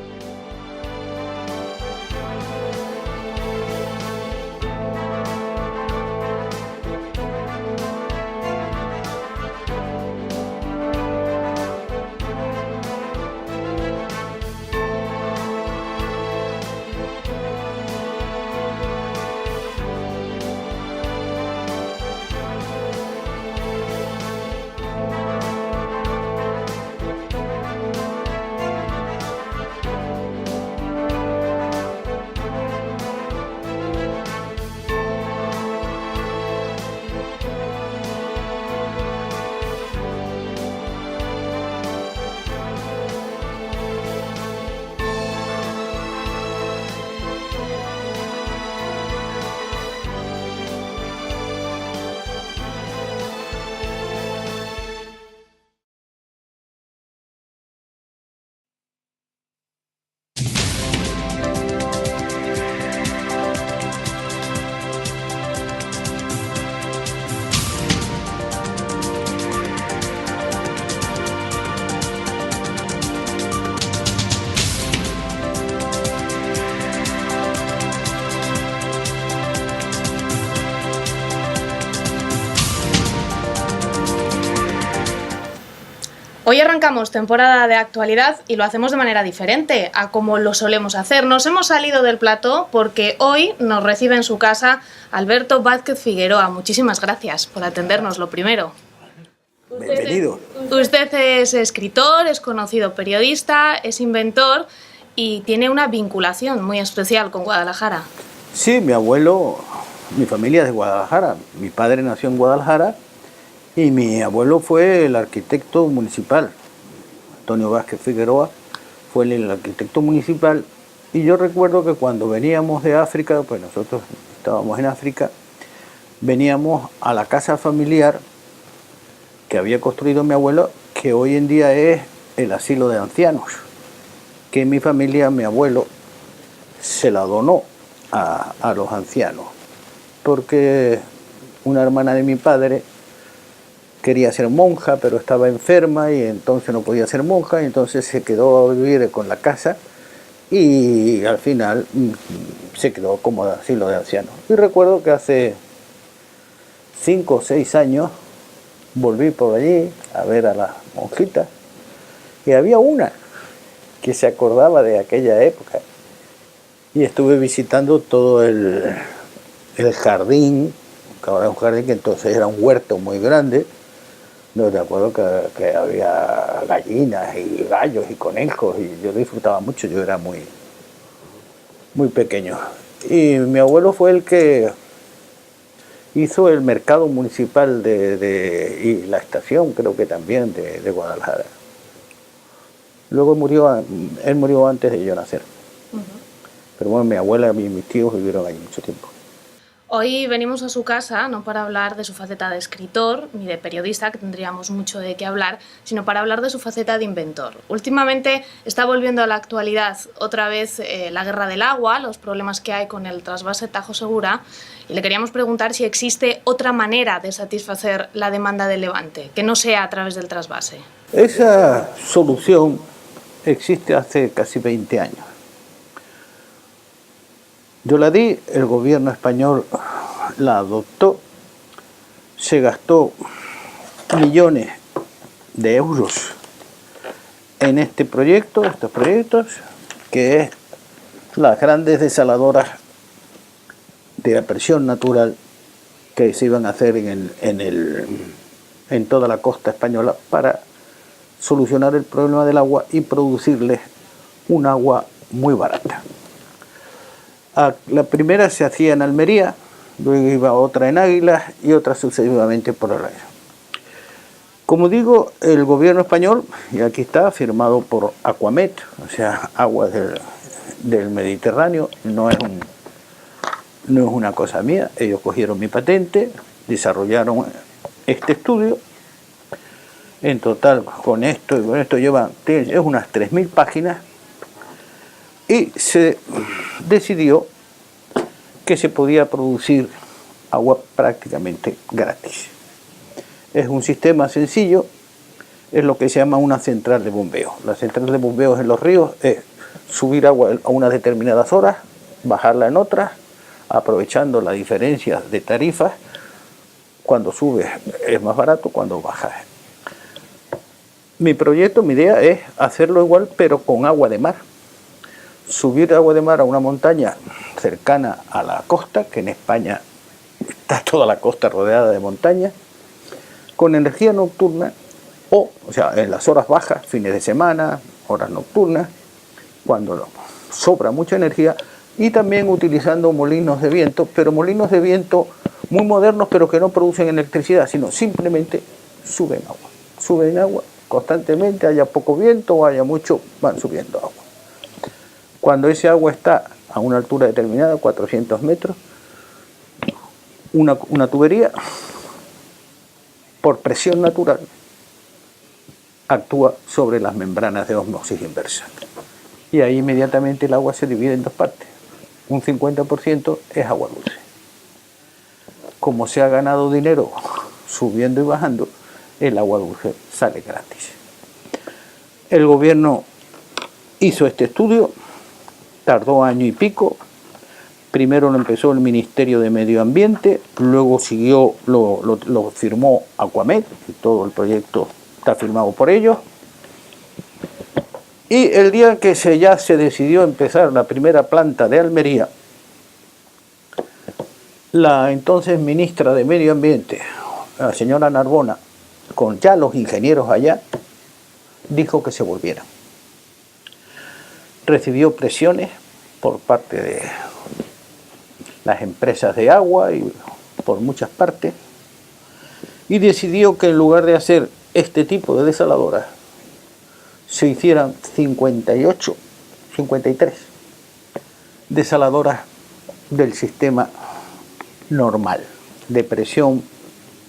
Hoy arrancamos temporada de actualidad y lo hacemos de manera diferente a como lo solemos hacer. Nos hemos salido del plató porque hoy nos recibe en su casa Alberto Vázquez Figueroa. Muchísimas gracias por atendernos, lo primero. Bienvenido. Usted es escritor, es conocido periodista, es inventor y tiene una vinculación muy especial con Guadalajara. Sí, mi abuelo, mi familia es de Guadalajara. Mi padre nació en Guadalajara y mi abuelo fue el arquitecto municipal. Antonio Vázquez Figueroa fue el arquitecto municipal. Y yo recuerdo que cuando veníamos de África, pues nosotros estábamos en África, veníamos a la casa familiar que había construido mi abuelo, que hoy en día es el asilo de ancianos, que mi familia, mi abuelo, se la donó a los ancianos, porque una hermana de mi padre quería ser monja, pero estaba enferma y entonces no podía ser monja, y entonces se quedó a vivir con la casa y al final se quedó como asilo de ancianos. Y recuerdo que hace 5 o 6 años volví por allí a ver a las monjitas y había una que se acordaba de aquella época y estuve visitando todo el jardín, que ahora es un jardín que entonces era un huerto muy grande, donde recuerdo que había gallinas y gallos y conejos y yo disfrutaba mucho, yo era muy pequeño. Y mi abuelo fue el que hizo el mercado municipal y la estación, creo que también, de Guadalajara. Luego él murió antes de yo nacer. Pero bueno, mi abuela y mis tíos vivieron allí mucho tiempo. Hoy venimos a su casa no para hablar de su faceta de escritor ni de periodista, que tendríamos mucho de qué hablar, sino para hablar de su faceta de inventor. Últimamente está volviendo a la actualidad otra vez la guerra del agua, los problemas que hay con el trasvase Tajo Segura, y le queríamos preguntar si existe otra manera de satisfacer la demanda del Levante, que no sea a través del trasvase. Esa solución existe hace casi 20 años. Yo la di, el gobierno español la adoptó, se gastó millones de euros en estos proyectos, que es las grandes desaladoras de la presión natural que se iban a hacer en toda la costa española para solucionar el problema del agua y producirles un agua muy barata. La primera se hacía en Almería, luego iba otra en Águilas y otra sucesivamente por el resto. Como digo, el gobierno español, y aquí está firmado por Aquamet, o sea, aguas del Mediterráneo, no es una cosa mía, ellos cogieron mi patente, desarrollaron este estudio, en total con esto lleva unas 3.000 páginas, y se decidió que se podía producir agua prácticamente gratis. Es un sistema sencillo, es lo que se llama una central de bombeo. La central de bombeo en los ríos es subir agua a unas determinadas horas, bajarla en otras, aprovechando la diferencia de tarifas. Cuando subes es más barato, cuando bajas. Mi proyecto, mi idea es hacerlo igual, pero con agua de mar. Subir agua de mar a una montaña cercana a la costa, que en España está toda la costa rodeada de montañas, con energía nocturna, o sea, en las horas bajas, fines de semana, horas nocturnas, cuando sobra mucha energía, y también utilizando molinos de viento, pero molinos de viento muy modernos, pero que no producen electricidad, sino simplemente suben agua constantemente, haya poco viento o haya mucho, van subiendo agua. Cuando ese agua está a una altura determinada, 400 metros, una tubería, por presión natural, actúa sobre las membranas de ósmosis inversa. Y ahí inmediatamente el agua se divide en dos partes. Un 50% es agua dulce. Como se ha ganado dinero subiendo y bajando, el agua dulce sale gratis. El gobierno hizo este estudio, tardó año y pico. Primero lo empezó el Ministerio de Medio Ambiente, luego siguió, lo firmó Aquamet, y todo el proyecto está firmado por ellos. Y el día que ya se decidió empezar la primera planta de Almería, la entonces ministra de Medio Ambiente, la señora Narbona, con ya los ingenieros allá, dijo que se volvieran. Recibió presiones por parte de las empresas de agua y por muchas partes, y decidió que en lugar de hacer este tipo de desaladoras, se hicieran 53 desaladoras del sistema normal, de presión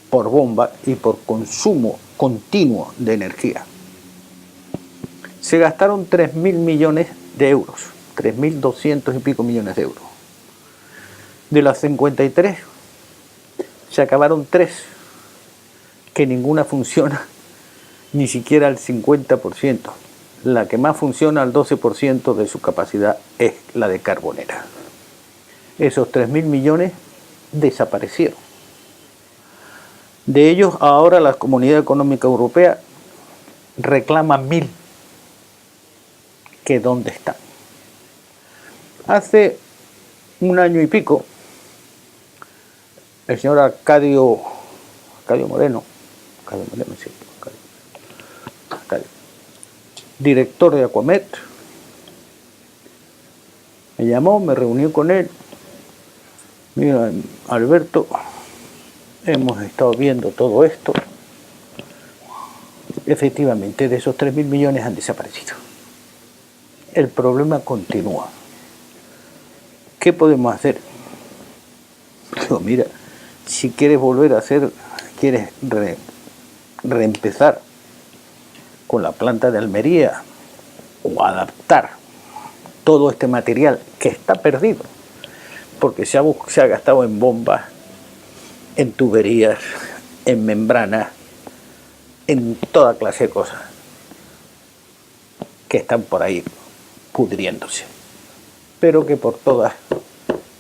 por bomba y por consumo continuo de energía. Se gastaron 3.000 millones de euros, 3.200 y pico millones de euros. De las 53, se acabaron 3, que ninguna funciona, ni siquiera al 50%. La que más funciona al 12% de su capacidad es la de Carbonera. Esos 3.000 millones desaparecieron. De ellos, ahora la Comunidad Económica Europea reclama 1.000. ¿Que dónde están? Hace un año y pico, el señor Arcadio Moreno, director de Aquamet, me llamó, me reuní con él. Mira, Alberto, hemos estado viendo todo esto. Efectivamente, de esos 3.000 millones han desaparecido. El problema continúa. ¿Qué podemos hacer? Digo, mira, si quieres volver a hacer, quieres reempezar con la planta de Almería o adaptar todo este material que está perdido, porque se ha gastado en bombas, en tuberías, en membranas, en toda clase de cosas que están por ahí pudriéndose, pero que por todas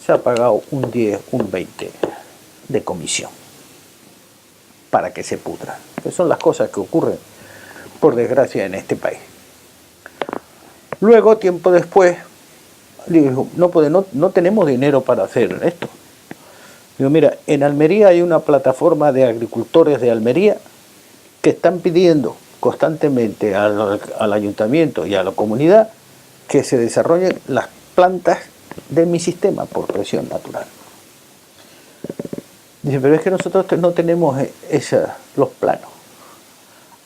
se ha pagado un 10, un 20 de comisión para que se pudra. Que son las cosas que ocurren, por desgracia, en este país. Luego, tiempo después, digo, no tenemos dinero para hacer esto. Digo, mira, en Almería hay una plataforma de agricultores de Almería que están pidiendo constantemente al ayuntamiento y a la comunidad que se desarrollen las plantas de mi sistema por presión natural. Dice, pero es que nosotros no tenemos los planos.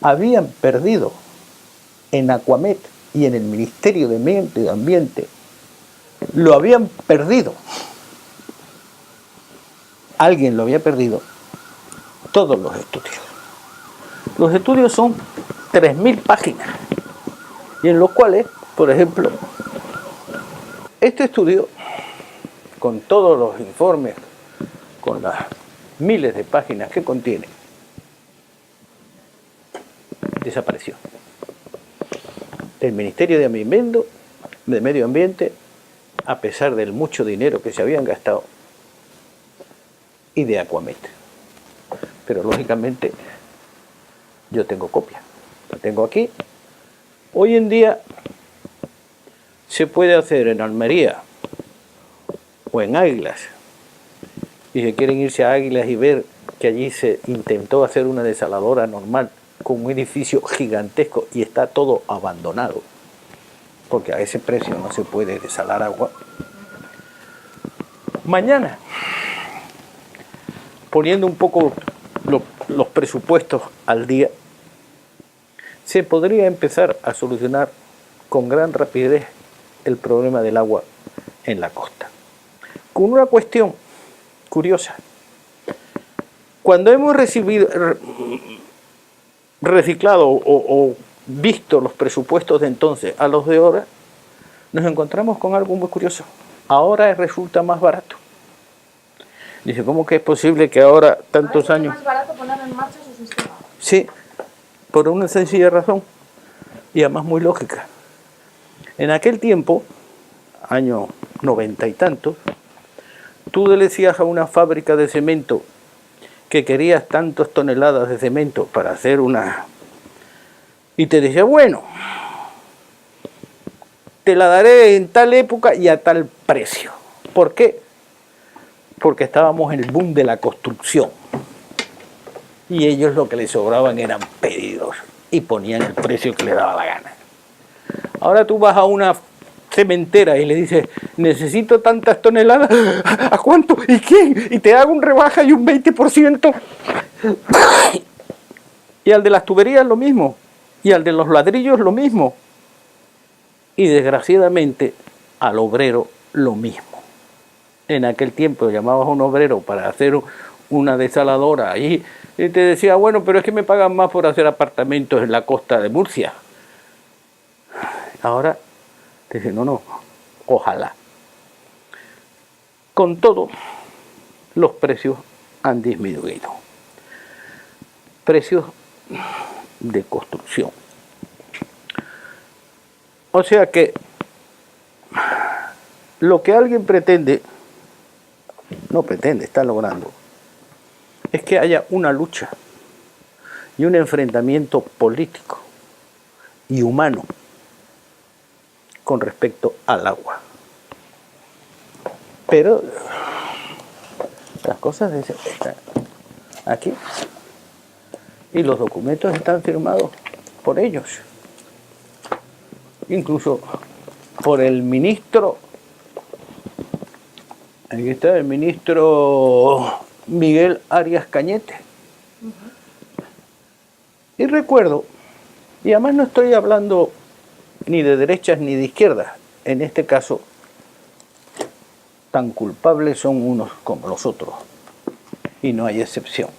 Habían perdido en Acuamet y en el Ministerio de Medio Ambiente, lo habían perdido. Alguien lo había perdido, todos los estudios. Los estudios son 3.000 páginas, y en los cuales, por ejemplo, este estudio, con todos los informes, con las miles de páginas que contiene, desapareció. Del Ministerio de Medio Ambiente, a pesar del mucho dinero que se habían gastado, y de Acuamet. Pero lógicamente yo tengo copia, la tengo aquí. Hoy en día se puede hacer en Almería o en Águilas, y si quieren irse a Águilas y ver que allí se intentó hacer una desaladora normal con un edificio gigantesco y está todo abandonado, porque a ese precio no se puede desalar agua. Mañana, poniendo un poco los presupuestos al día, se podría empezar a solucionar con gran rapidez el problema del agua en la costa. Con una cuestión curiosa. Cuando hemos reciclado o visto los presupuestos de entonces a los de ahora, nos encontramos con algo muy curioso. Ahora resulta más barato. Dice, ¿cómo que es posible que ahora, tantos años... ¿Es más barato poner en marcha su sistema? Sí, por una sencilla razón, y además muy lógica. En aquel tiempo, año 90 y tantos, tú le decías a una fábrica de cemento que querías tantas toneladas de cemento para hacer una... Y te decía, bueno, te la daré en tal época y a tal precio. ¿Por qué? Porque estábamos en el boom de la construcción. Y ellos lo que les sobraban eran pedidos y ponían el precio que les daba la gana. Ahora tú vas a una cementera y le dices, necesito tantas toneladas, ¿a cuánto? ¿Y quién? Y te hago un rebaja y un 20%. Y al de las tuberías lo mismo, y al de los ladrillos lo mismo. Y desgraciadamente al obrero lo mismo. En aquel tiempo llamabas a un obrero para hacer una desaladora ahí y te decía, bueno, pero es que me pagan más por hacer apartamentos en la costa de Murcia. Ahora te dice, no, ojalá. Con todo, los precios han disminuido. Precios de construcción. O sea que lo que alguien pretende, no pretende, está logrando, es que haya una lucha y un enfrentamiento político y humano con respecto al agua. Pero las cosas están aquí y los documentos están firmados por ellos, incluso por el ministro. Aquí está el ministro Miguel Arias Cañete. Y recuerdo, y además no estoy hablando ni de derechas ni de izquierdas, en este caso tan culpables son unos como los otros, y no hay excepción.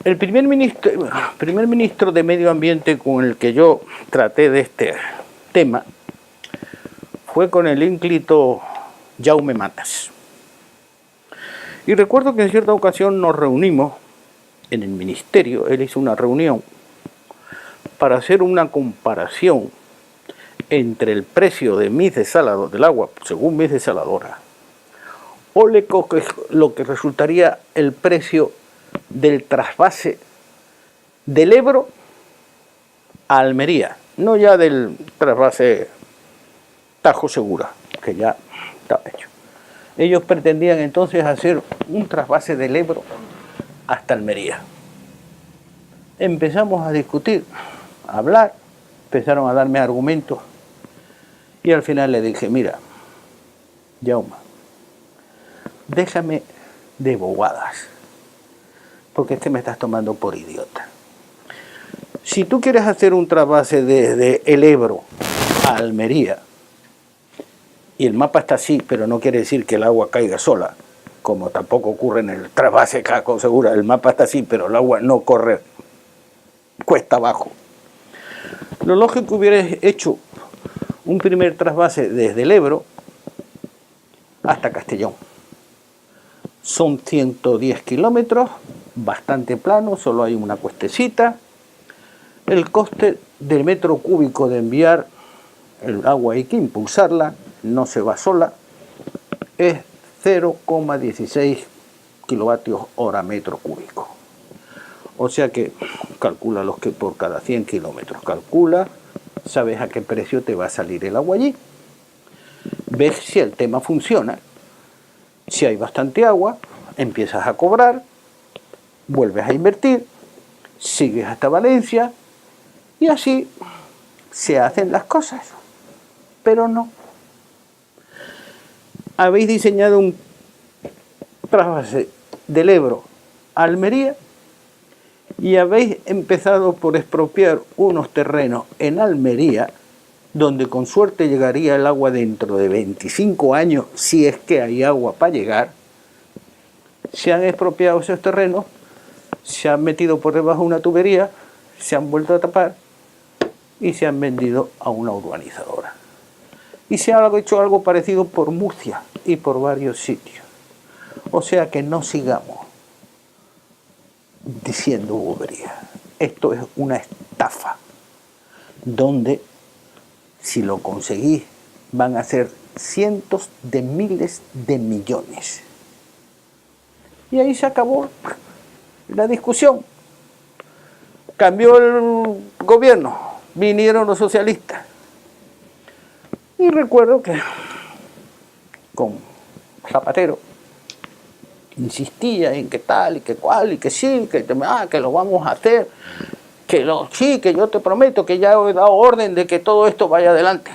El primer ministro de Medio Ambiente con el que yo traté de este tema fue con el ínclito Jaume Matas. Y recuerdo que en cierta ocasión nos reunimos en el ministerio, él hizo una reunión para hacer una comparación entre el precio de mis desalados del agua, según mis desaladoras, o lo que resultaría el precio del trasvase del Ebro a Almería, no ya del trasvase Tajo Segura, que ya estaba hecho. Ellos pretendían entonces hacer un trasvase del Ebro hasta Almería. Empezamos a discutir, a hablar, empezaron a darme argumentos y al final le dije, mira, Jaume, déjame de bobadas, porque es que me estás tomando por idiota. Si tú quieres hacer un trasvase desde el Ebro a Almería, y el mapa está así, pero no quiere decir que el agua caiga sola, como tampoco ocurre en el trasvase Tajo Segura, el mapa está así, pero el agua no corre cuesta abajo. Lo lógico hubiera hecho un primer trasvase desde el Ebro hasta Castellón. Son 110 kilómetros, bastante plano, solo hay una cuestecita. El coste del metro cúbico de enviar el agua hay que impulsarla, no se va sola, es 0,16 kilovatios hora metro cúbico. O sea que calcula los que por cada 100 kilómetros calcula, sabes a qué precio te va a salir el agua allí, ves si el tema funciona. Si hay bastante agua, empiezas a cobrar, vuelves a invertir, sigues hasta Valencia y así se hacen las cosas. Pero no. Habéis diseñado un trasvase del Ebro a Almería y habéis empezado por expropiar unos terrenos en Almería donde con suerte llegaría el agua dentro de 25 años, si es que hay agua para llegar. Se han expropiado esos terrenos, se han metido por debajo una tubería, se han vuelto a tapar y se han vendido a una urbanizadora. Y se ha hecho algo parecido por Murcia y por varios sitios. O sea que no sigamos diciendo boberías. Esto es una estafa donde, si lo conseguís, van a ser cientos de miles de millones. Y ahí se acabó la discusión. Cambió el gobierno, vinieron los socialistas. Y recuerdo que con Zapatero insistía en que tal y que cual y que sí, que lo vamos a hacer, sí, que yo te prometo que ya he dado orden de que todo esto vaya adelante.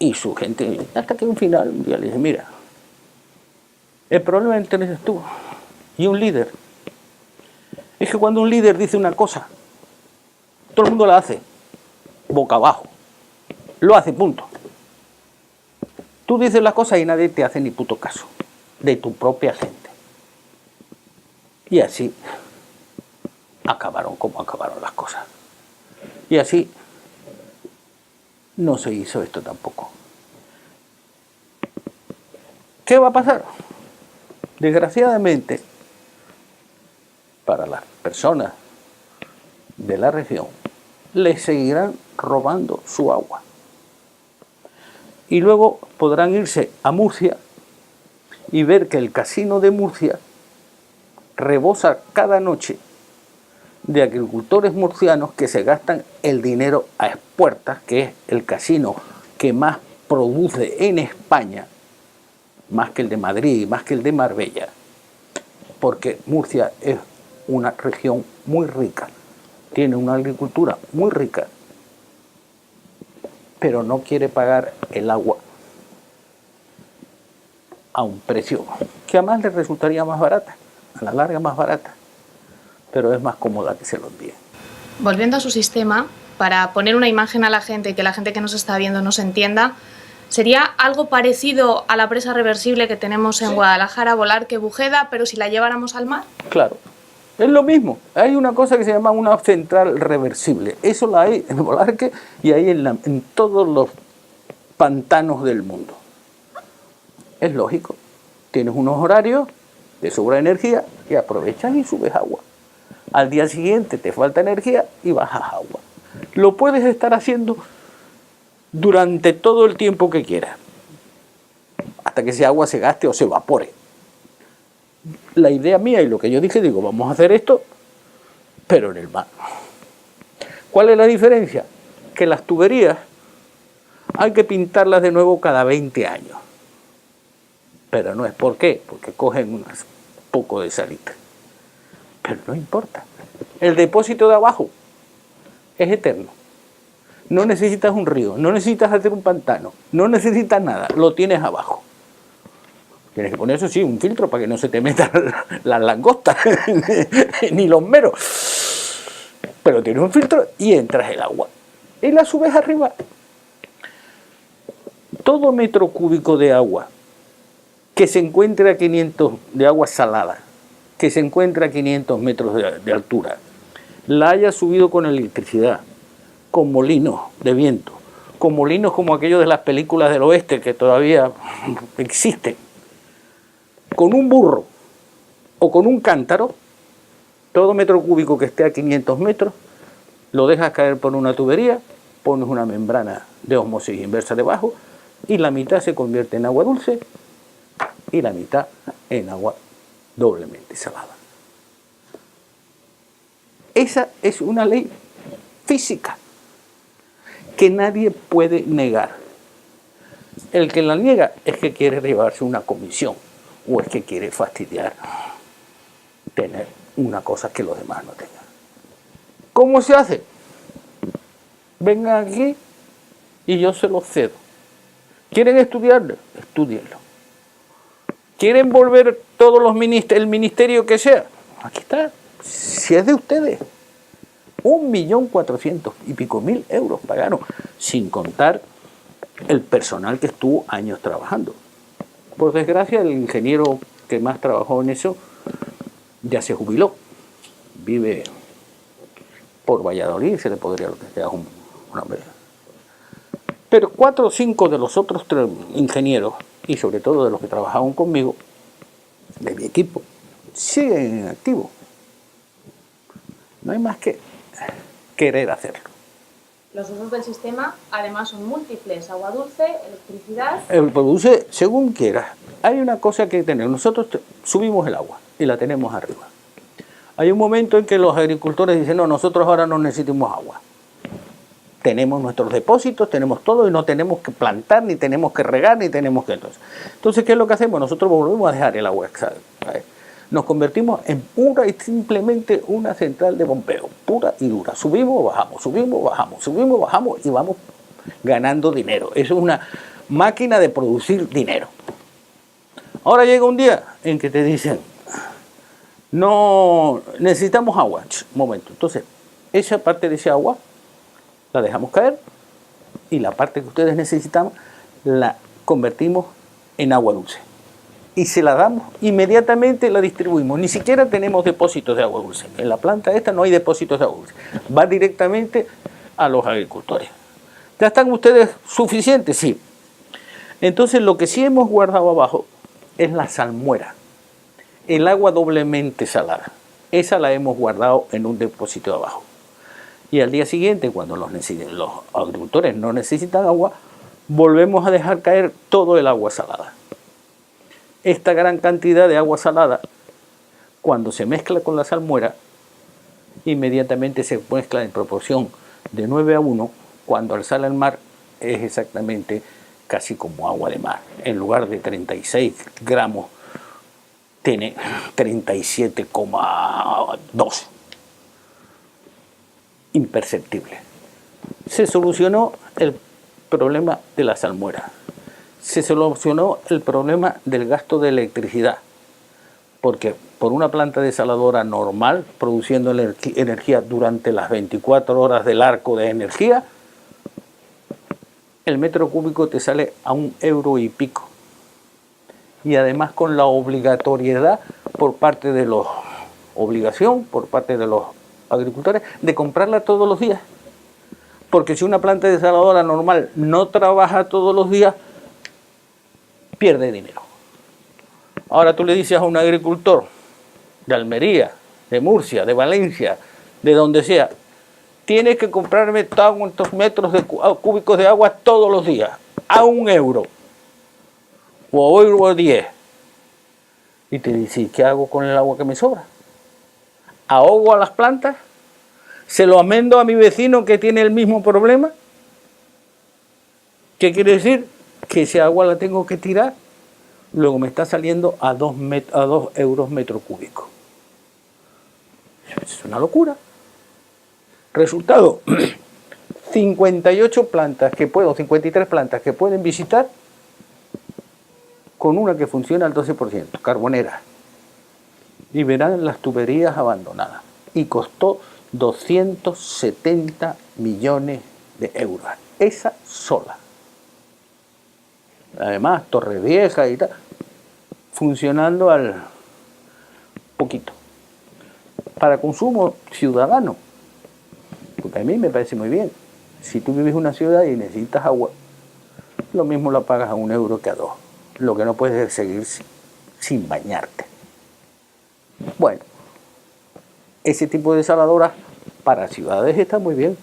Y su gente, hasta que un final, un día le dije, mira, el problema entre tú y un líder es que cuando un líder dice una cosa, todo el mundo la hace boca abajo, lo hace, punto. Tú dices las cosas y nadie te hace ni puto caso, de tu propia gente. Y así acabaron como acabaron las cosas. Y así no se hizo esto tampoco. ¿Qué va a pasar? Desgraciadamente, para las personas de la región, les seguirán robando su agua. Y luego podrán irse a Murcia y ver que el casino de Murcia rebosa cada noche de agricultores murcianos que se gastan el dinero a expuertas, que es el casino que más produce en España, más que el de Madrid, más que el de Marbella, porque Murcia es una región muy rica, tiene una agricultura muy rica, pero no quiere pagar el agua a un precio que además le resultaría más barata, a la larga más barata, pero es más cómoda que se lo envíe. Volviendo a su sistema, para poner una imagen a la gente y que la gente que nos está viendo nos entienda, ¿Sería algo parecido a la presa reversible que tenemos en Guadalajara, Volar que Bujeda, pero si la lleváramos al mar? Claro, es lo mismo. Hay una cosa que se llama una central reversible. Eso la hay en Volarque y hay en todos los pantanos del mundo. Es lógico. Tienes unos horarios de sobra energía y aprovechas y subes agua. Al día siguiente te falta energía y bajas agua. Lo puedes estar haciendo durante todo el tiempo que quieras, hasta que ese agua se gaste o se evapore. La idea mía y lo que yo dije, digo, vamos a hacer esto, pero en el mar. ¿Cuál es la diferencia? Que las tuberías hay que pintarlas de nuevo cada 20 años. Pero no es por qué, porque cogen un poco de salita. Pero no importa. El depósito de abajo es eterno. No necesitas un río, no necesitas hacer un pantano, no necesitas nada, lo tienes abajo. Tienes que poner, eso sí, un filtro para que no se te metan las langostas, ni los meros. Pero tienes un filtro y entras el agua. Y la subes arriba. Todo metro cúbico de agua que se encuentre a 500, de agua salada, que se encuentre a 500 metros de altura, la haya subido con electricidad, con molinos de viento, con molinos como aquellos de las películas del oeste que todavía existen, con un burro o con un cántaro, todo metro cúbico que esté a 500 metros, lo dejas caer por una tubería, pones una membrana de ósmosis inversa debajo y la mitad se convierte en agua dulce y la mitad en agua doblemente salada. Esa es una ley física que nadie puede negar. El que la niega es que quiere llevarse una comisión o es que quiere fastidiar tener una cosa que los demás no tengan. ¿Cómo se hace? Vengan aquí y yo se los cedo. ¿Quieren estudiarlo? Estúdienlo. ¿Quieren volver todos los el ministerio que sea? Aquí está. Si es de ustedes. 1.400.000 y pico euros pagaron, sin contar el personal que estuvo años trabajando. Por desgracia, el ingeniero que más trabajó en eso ya se jubiló. Vive por Valladolid, se le podría quedar un hombre. Pero 4 o 5 de los otros ingenieros, y sobre todo de los que trabajaban conmigo, de mi equipo, siguen en activo. No hay más que querer hacerlo. Los usos del sistema además son múltiples: agua dulce, electricidad. Produce según quieras. Hay una cosa que tener. Nosotros subimos el agua y la tenemos arriba. Hay un momento en que los agricultores dicen, no, nosotros ahora no necesitamos agua. Tenemos nuestros depósitos, tenemos todo y no tenemos que plantar, ni tenemos que regar, ni tenemos que... Entonces, ¿qué es lo que hacemos? Nosotros volvemos a dejar el agua. Nos convertimos en pura y simplemente una central de bombeo, pura y dura. Subimos, bajamos, subimos, bajamos, subimos, bajamos y vamos ganando dinero. Eso es una máquina de producir dinero. Ahora llega un día en que te dicen, no, necesitamos agua. Un momento, entonces, esa parte de ese agua la dejamos caer y la parte que ustedes necesitan la convertimos en agua dulce. Y se la damos, inmediatamente la distribuimos. Ni siquiera tenemos depósitos de agua dulce. En la planta esta no hay depósitos de agua dulce. Va directamente a los agricultores. ¿Ya están ustedes suficientes? Sí. Entonces lo que sí hemos guardado abajo es la salmuera. El agua doblemente salada. Esa la hemos guardado en un depósito de abajo. Y al día siguiente, cuando los agricultores no necesitan agua, volvemos a dejar caer todo el agua salada. Esta gran cantidad de agua salada, cuando se mezcla con la salmuera, inmediatamente se mezcla en proporción de 9:1, cuando al sal al mar es exactamente casi como agua de mar. En lugar de 36 gramos, tiene 37,2. Imperceptible. Se solucionó el problema de la salmuera. Se solucionó el problema del gasto de electricidad, porque por una planta desaladora normal, produciendo energía durante las 24 horas del arco de energía, el metro cúbico te sale a €1 y pico. Y además con la obligatoriedad por parte de los agricultores de comprarla todos los días. Porque si una planta desaladora normal no trabaja todos los días, pierde dinero. Ahora tú le dices a un agricultor de Almería, de Murcia, de Valencia, de donde sea, tienes que comprarme tantos metros cúbicos de agua todos los días, a €1 o €1.10. Y te dice, ¿qué hago con el agua que me sobra? ¿Ahogo a las plantas? ¿Se lo amendo a mi vecino que tiene el mismo problema? ¿Qué quiere decir? Que ese agua la tengo que tirar. Luego me está saliendo a 2 euros metro cúbico. Es una locura. Resultado, 53 plantas que pueden visitar, con una que funciona al 12%, Carbonera. Y verán las tuberías abandonadas. Y costó 270 millones de euros. Esa sola. Además, Torrevieja y tal, funcionando al poquito. Para consumo ciudadano. Porque a mí me parece muy bien. Si tú vives en una ciudad y necesitas agua, lo mismo la pagas a €1 que a 2. Lo que no puedes es seguir sin bañarte. Bueno, ese tipo de desaladoras para ciudades está muy bien.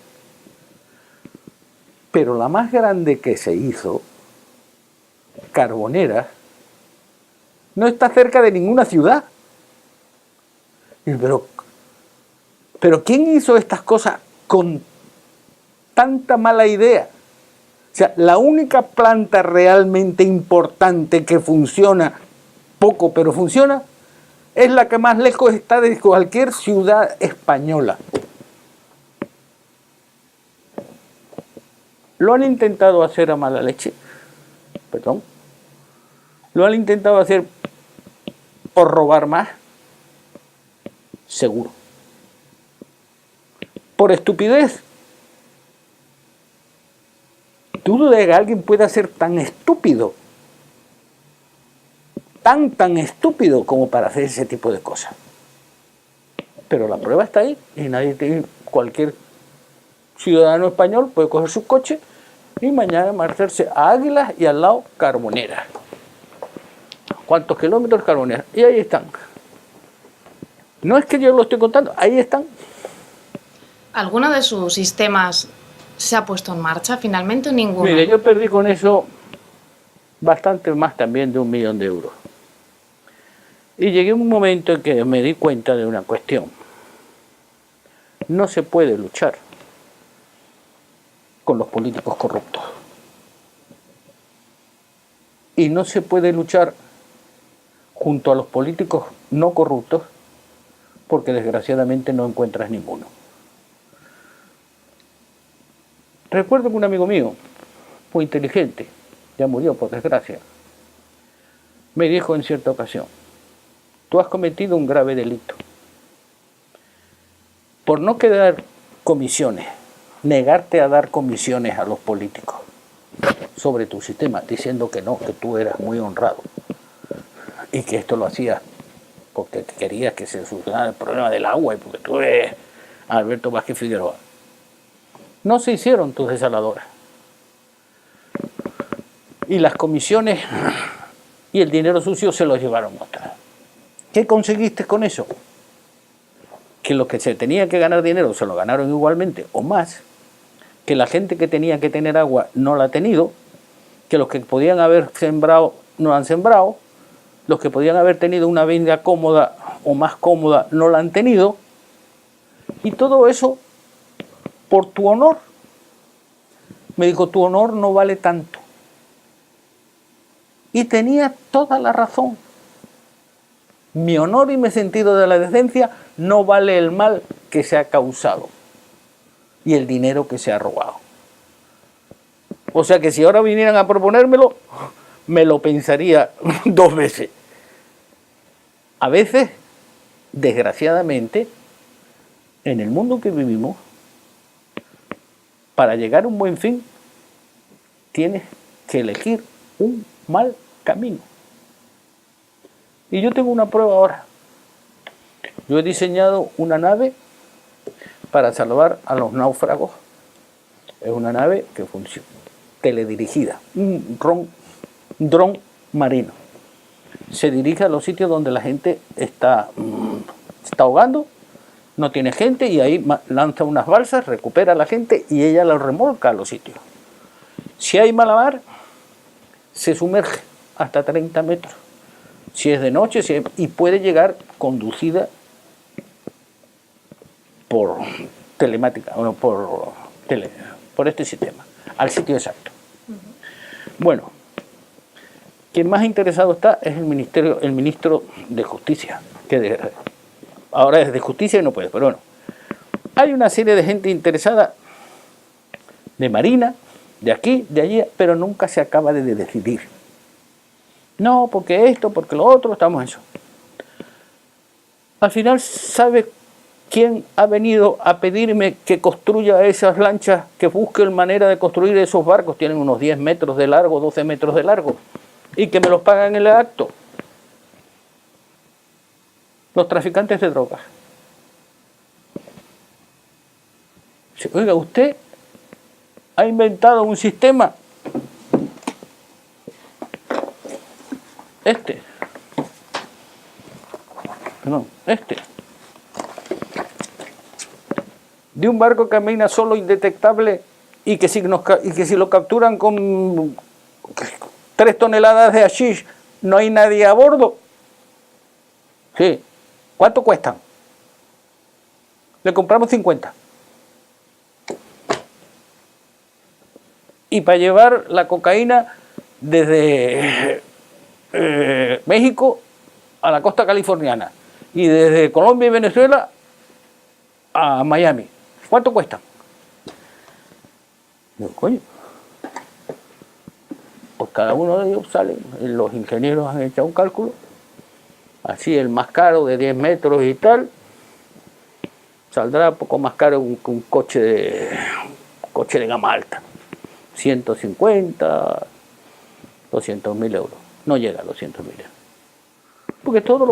Pero la más grande que se hizo, Carbonera, no está cerca de ninguna ciudad. Pero ¿quién hizo estas cosas con tanta mala idea? O sea, la única planta realmente importante que funciona, poco pero funciona, es la que más lejos está de cualquier ciudad española. Lo han intentado hacer a mala leche, perdón. Lo han intentado hacer por robar más, seguro. Por estupidez. ¿Dudo de que alguien pueda ser tan estúpido? Tan estúpido como para hacer ese tipo de cosas. Pero la prueba está ahí y cualquier ciudadano español puede coger su coche y mañana marcharse a Águilas y al lado Carbonera. ¿Cuántos kilómetros Carbonera? Y ahí están. No es que yo lo estoy contando, ahí están. ¿Alguno de sus sistemas se ha puesto en marcha finalmente o ninguno? Mire, yo perdí con eso bastante más también de €1.000.000. Y llegué a un momento en que me di cuenta de una cuestión. No se puede luchar con los políticos corruptos. Y no se puede luchar junto a los políticos no corruptos porque desgraciadamente no encuentras ninguno. Recuerdo que un amigo mío, muy inteligente, ya murió por desgracia, me dijo en cierta ocasión: tú has cometido un grave delito. Por no quedar comisiones, negarte a dar comisiones a los políticos sobre tu sistema, diciendo que no, que tú eras muy honrado y que esto lo hacías porque querías que se solucionara el problema del agua y porque tú eres Alberto Vázquez Figueroa. No se hicieron tus desaladoras. Y las comisiones y el dinero sucio se los llevaron otras. ¿Qué conseguiste con eso? Que los que se tenía que ganar dinero se lo ganaron igualmente o más, que la gente que tenía que tener agua no la ha tenido, que los que podían haber sembrado no han sembrado, los que podían haber tenido una vida cómoda o más cómoda no la han tenido, y todo eso por tu honor. Me dijo, tu honor no vale tanto. Y tenía toda la razón. Mi honor y mi sentido de la decencia no vale el mal que se ha causado y el dinero que se ha robado. O sea que si ahora vinieran a proponérmelo, me lo pensaría 2 veces. A veces, desgraciadamente, en el mundo que vivimos, para llegar a un buen fin, tienes que elegir un mal camino. Y yo tengo una prueba ahora. Yo he diseñado una nave para salvar a los náufragos. Es una nave que funciona, teledirigida, un dron marino. Se dirige a los sitios donde la gente está ahogando, no tiene gente, y ahí lanza unas balsas, recupera a la gente y ella la remolca a los sitios. Si hay mala mar, se sumerge hasta 30 metros. Si es de noche, y puede llegar conducida por telemática, o por este sistema, al sitio exacto. Bueno, quien más interesado está es el ministro de Justicia, que ahora es de Justicia y no puede, pero bueno. Hay una serie de gente interesada, de Marina, de aquí, de allí, pero nunca se acaba de decidir. No, porque esto, porque lo otro, estamos en eso. Al final, ¿sabe quién ha venido a pedirme que construya esas lanchas, que busque manera de construir esos barcos? Tienen unos 10 metros de largo, 12 metros de largo, y que me los pagan en el acto. Los traficantes de drogas. Oiga, usted ha inventado un sistema, de un barco que camina solo, indetectable, y que si lo capturan con 3 toneladas de hashish, no hay nadie a bordo. Sí. ¿Cuánto cuestan? Le compramos 50. Y para llevar la cocaína desde México a la costa californiana y desde Colombia y Venezuela a Miami, ¿cuánto cuestan? Digo, coño, pues cada uno de ellos sale, los ingenieros han hecho un cálculo, así el más caro de 10 metros y tal, saldrá poco más caro que un coche de gama alta. 150, 200.000 euros. No llega a 200.000 euros. Porque todo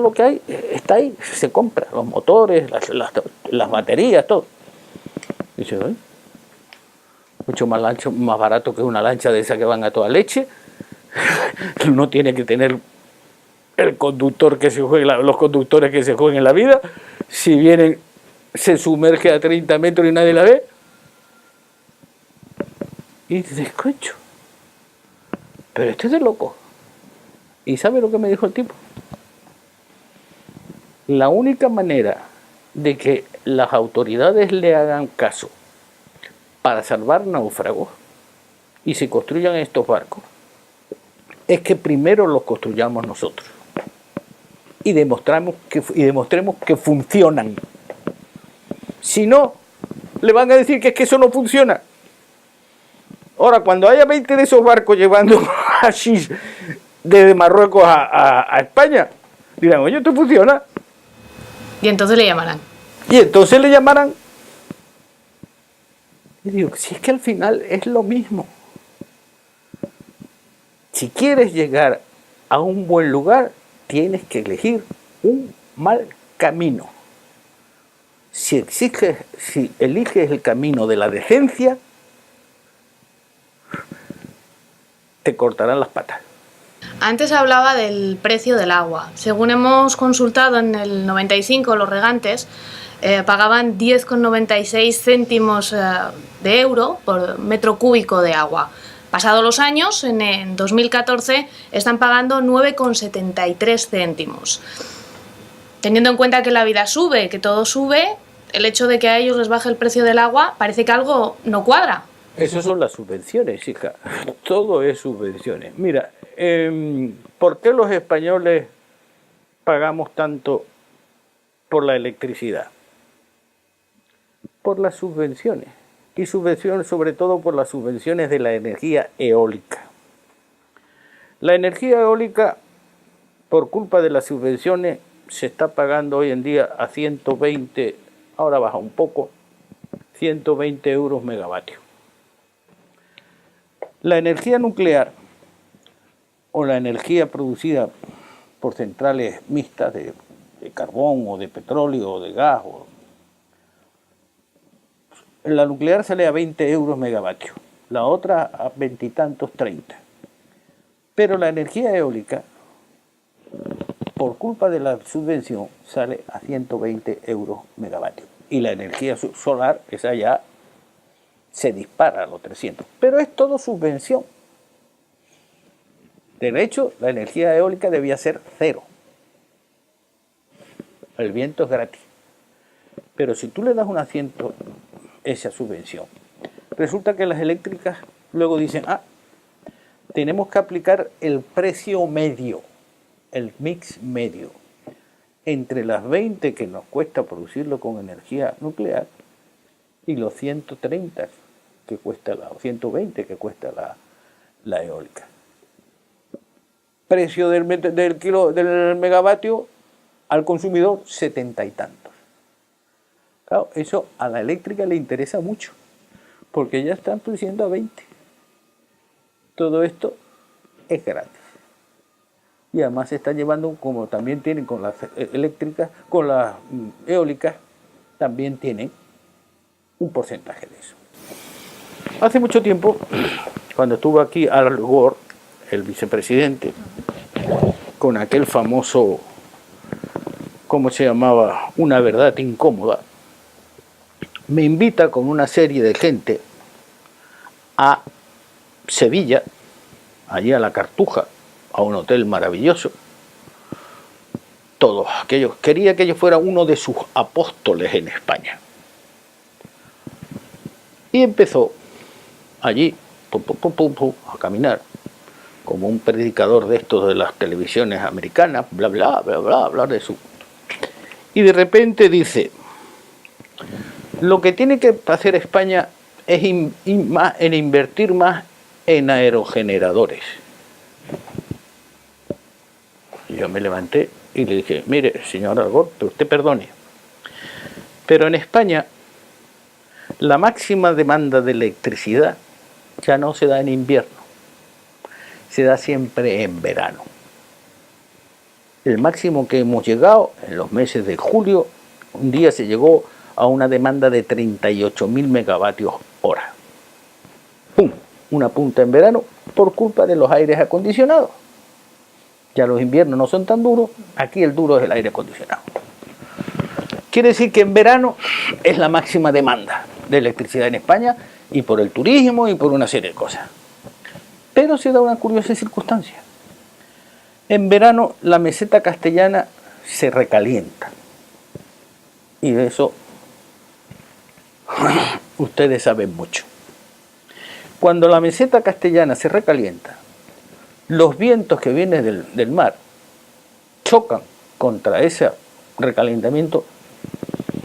lo que hay está ahí, se compra, los motores, las baterías, todo. Y dice, ¿eh? Mucho más barato que una lancha de esa que van a toda leche. Uno tiene que tener el conductor que se juegue, los conductores que se jueguen en la vida. Si vienen, se sumerge a 30 metros y nadie la ve. Y dices, coño, pero este es de loco. ¿Y sabe lo que me dijo el tipo? La única manera de que las autoridades le hagan caso para salvar náufragos y se construyan estos barcos es que primero los construyamos nosotros y demostremos que funcionan. Si no, le van a decir que es que eso no funciona. Ahora, cuando haya 20 de esos barcos llevando hashish desde Marruecos a España, dirán, oye, esto funciona. Y entonces le llamarán. Y digo, si es que al final es lo mismo. Si quieres llegar a un buen lugar, tienes que elegir un mal camino. Si eliges el camino de la decencia, te cortarán las patas. Antes hablaba del precio del agua. Según hemos consultado en el 95, los regantes pagaban 10,96 céntimos de euro por metro cúbico de agua. Pasados los años, en 2014, están pagando 9,73 céntimos. Teniendo en cuenta que la vida sube, que todo sube, el hecho de que a ellos les baje el precio del agua parece que algo no cuadra. Esas son las subvenciones, hija. Todo es subvenciones. Mira, ¿por qué los españoles pagamos tanto por la electricidad? Por las subvenciones. Y subvenciones sobre todo por las subvenciones de la energía eólica. La energía eólica, por culpa de las subvenciones, se está pagando hoy en día a 120, ahora baja un poco, 120 euros megavatio. La energía nuclear o la energía producida por centrales mixtas de carbón o de petróleo o de gas, la nuclear sale a 20 euros megavatios, la otra a 20 y tantos, 30. Pero la energía eólica, por culpa de la subvención, sale a 120 euros megavatios. Y la energía solar, esa ya se dispara a los 300. Pero es todo subvención. De hecho, la energía eólica debía ser cero. El viento es gratis. Pero si tú le das un asiento esa subvención, resulta que las eléctricas luego dicen, tenemos que aplicar el precio medio, el mix medio, entre las 20 que nos cuesta producirlo con energía nuclear y los 130 que cuesta o 120 que cuesta la eólica. Precio del megavatio al consumidor, 70 y tantos. Claro, eso a la eléctrica le interesa mucho, porque ya están produciendo a 20. Todo esto es gratis. Y además se está llevando, como también tienen con las eléctricas, con las eólicas, también tienen un porcentaje de eso. Hace mucho tiempo, cuando estuvo aquí Al Gore, el vicepresidente, con aquel famoso, ¿cómo se llamaba? Una verdad incómoda, me invita con una serie de gente a Sevilla, allí a la Cartuja, a un hotel maravilloso. Todos aquellos, quería que yo fuera uno de sus apóstoles en España. Y empezó allí, a caminar, como un predicador de estos de las televisiones americanas, bla, bla, bla, bla, hablar de su... Y de repente dice, lo que tiene que hacer España es invertir más en aerogeneradores. Y yo me levanté y le dije, mire, señor Al Gore, pero usted perdone, pero en España la máxima demanda de electricidad ya no se da en invierno, se da siempre en verano. El máximo que hemos llegado en los meses de julio, un día se llegó a una demanda de 38.000 megavatios hora. ¡Pum! Una punta en verano por culpa de los aires acondicionados. Ya los inviernos no son tan duros, aquí el duro es el aire acondicionado. Quiere decir que en verano es la máxima demanda de electricidad en España, y por el turismo y por una serie de cosas. Pero se da una curiosa circunstancia. En verano la meseta castellana se recalienta. Y de eso ustedes saben mucho. Cuando la meseta castellana se recalienta, los vientos que vienen del mar chocan contra ese recalentamiento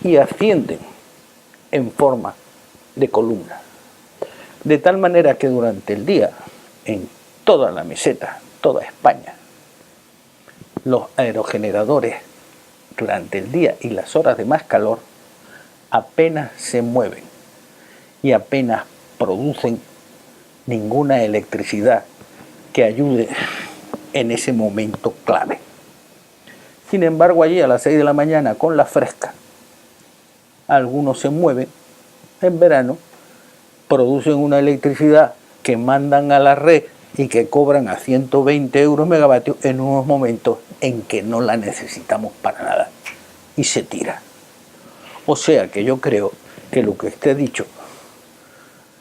y ascienden en forma de columna. De tal manera que durante el día, en toda la meseta, toda España, los aerogeneradores durante el día y las horas de más calor apenas se mueven y apenas producen ninguna electricidad que ayude en ese momento clave. Sin embargo, allí a las 6 de la mañana con la fresca, algunos se mueven en verano, producen una electricidad que mandan a la red y que cobran a 120 euros megavatios en unos momentos en que no la necesitamos para nada y se tira. O sea que yo creo que lo que usted ha dicho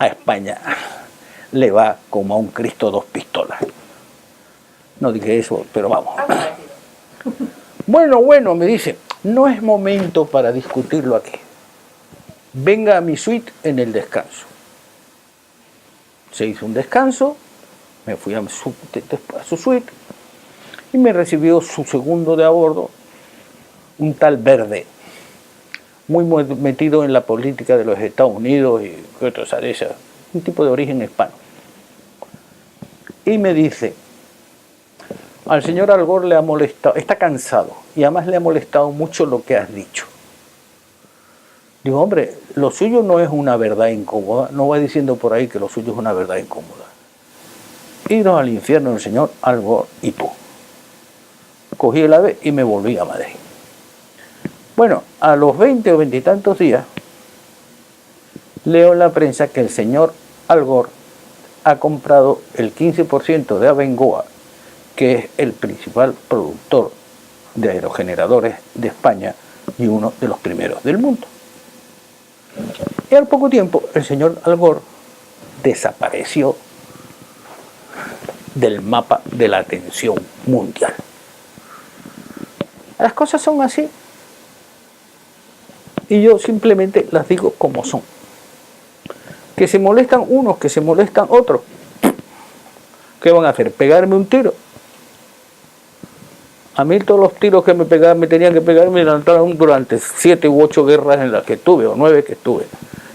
a España le va como a un Cristo dos pistolas. No dije eso, pero vamos. Bueno, me dice, no es momento para discutirlo aquí. Venga a mi suite en el descanso. Se hizo un descanso, me fui a su suite y me recibió su segundo de a bordo, un tal Verde, muy metido en la política de los Estados Unidos y otras de esas, un tipo de origen hispano. Y me dice, al señor Al Gore le ha molestado, está cansado y además le ha molestado mucho lo que has dicho. Digo, hombre, lo suyo no es una verdad incómoda, no va diciendo por ahí que lo suyo es una verdad incómoda. iros al infierno del señor Algor y tú. Cogí el AVE y me volví a Madrid. Bueno, a los 20 o 20 y tantos días, leo en la prensa que el señor Algor ha comprado el 15% de Abengoa, que es el principal productor de aerogeneradores de España y uno de los primeros del mundo. Y al poco tiempo el señor Algor desapareció del mapa de la atención mundial. Las cosas son así y yo simplemente las digo como son. Que se molestan unos, que se molestan otros. ¿Qué van a hacer? ¿Pegarme un tiro? A mí todos los tiros que me pegaban, me tenían que pegar, me lanzaron durante 7 u 8 guerras en las que estuve, o 9 que estuve.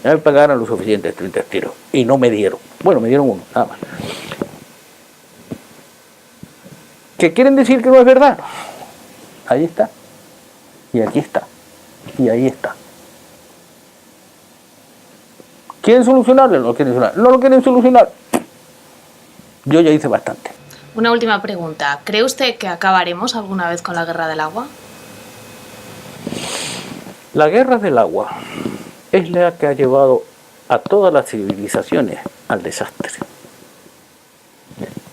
Ya me pagaron los suficientes 30 tiros. Y no me dieron. Bueno, me dieron uno, nada más. ¿Qué quieren decir que no es verdad? Ahí está. Y aquí está. Y ahí está. ¿Quieren solucionarlo? No lo quieren solucionar. No lo quieren solucionar. Yo ya hice bastante. Una última pregunta. ¿Cree usted que acabaremos alguna vez con la guerra del agua? La guerra del agua es la que ha llevado a todas las civilizaciones al desastre.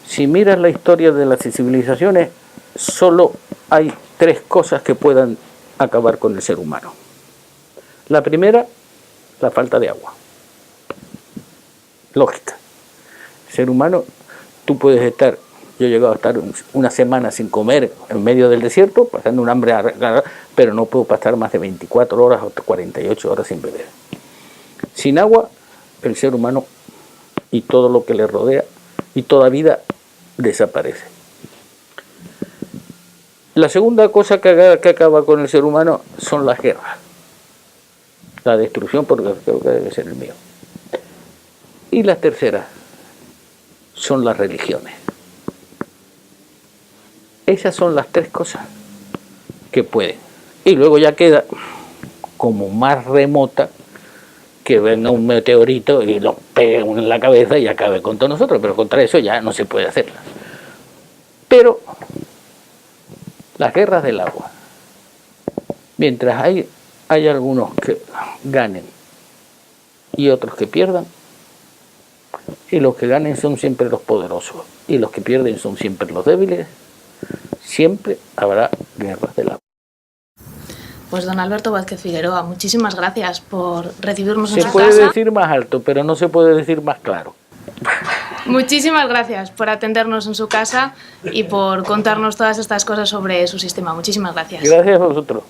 Si miras la historia de las civilizaciones, solo hay 3 cosas que puedan acabar con el ser humano. La primera, la falta de agua. Lógica. El ser humano, tú puedes estar, yo he llegado a estar una semana sin comer en medio del desierto, pasando un hambre, pero no puedo pasar más de 24 horas o 48 horas sin beber. Sin agua, el ser humano y todo lo que le rodea y toda vida desaparece. La segunda cosa que acaba con el ser humano son las guerras. La destrucción, porque creo que debe ser el mío. Y la tercera son las religiones. Esas son las 3 cosas que pueden. Y luego ya queda como más remota que venga un meteorito y lo pegue en la cabeza y acabe con todos nosotros, pero contra eso ya no se puede hacerla. Pero las guerras del agua, mientras hay algunos que ganen y otros que pierdan, y los que ganen son siempre los poderosos y los que pierden son siempre los débiles, siempre habrá guerras del agua. Pues don Alberto Vázquez Figueroa, muchísimas gracias por recibirnos en su casa. Se puede decir más alto, pero no se puede decir más claro. Muchísimas gracias por atendernos en su casa y por contarnos todas estas cosas sobre su sistema. Muchísimas gracias. Gracias a vosotros.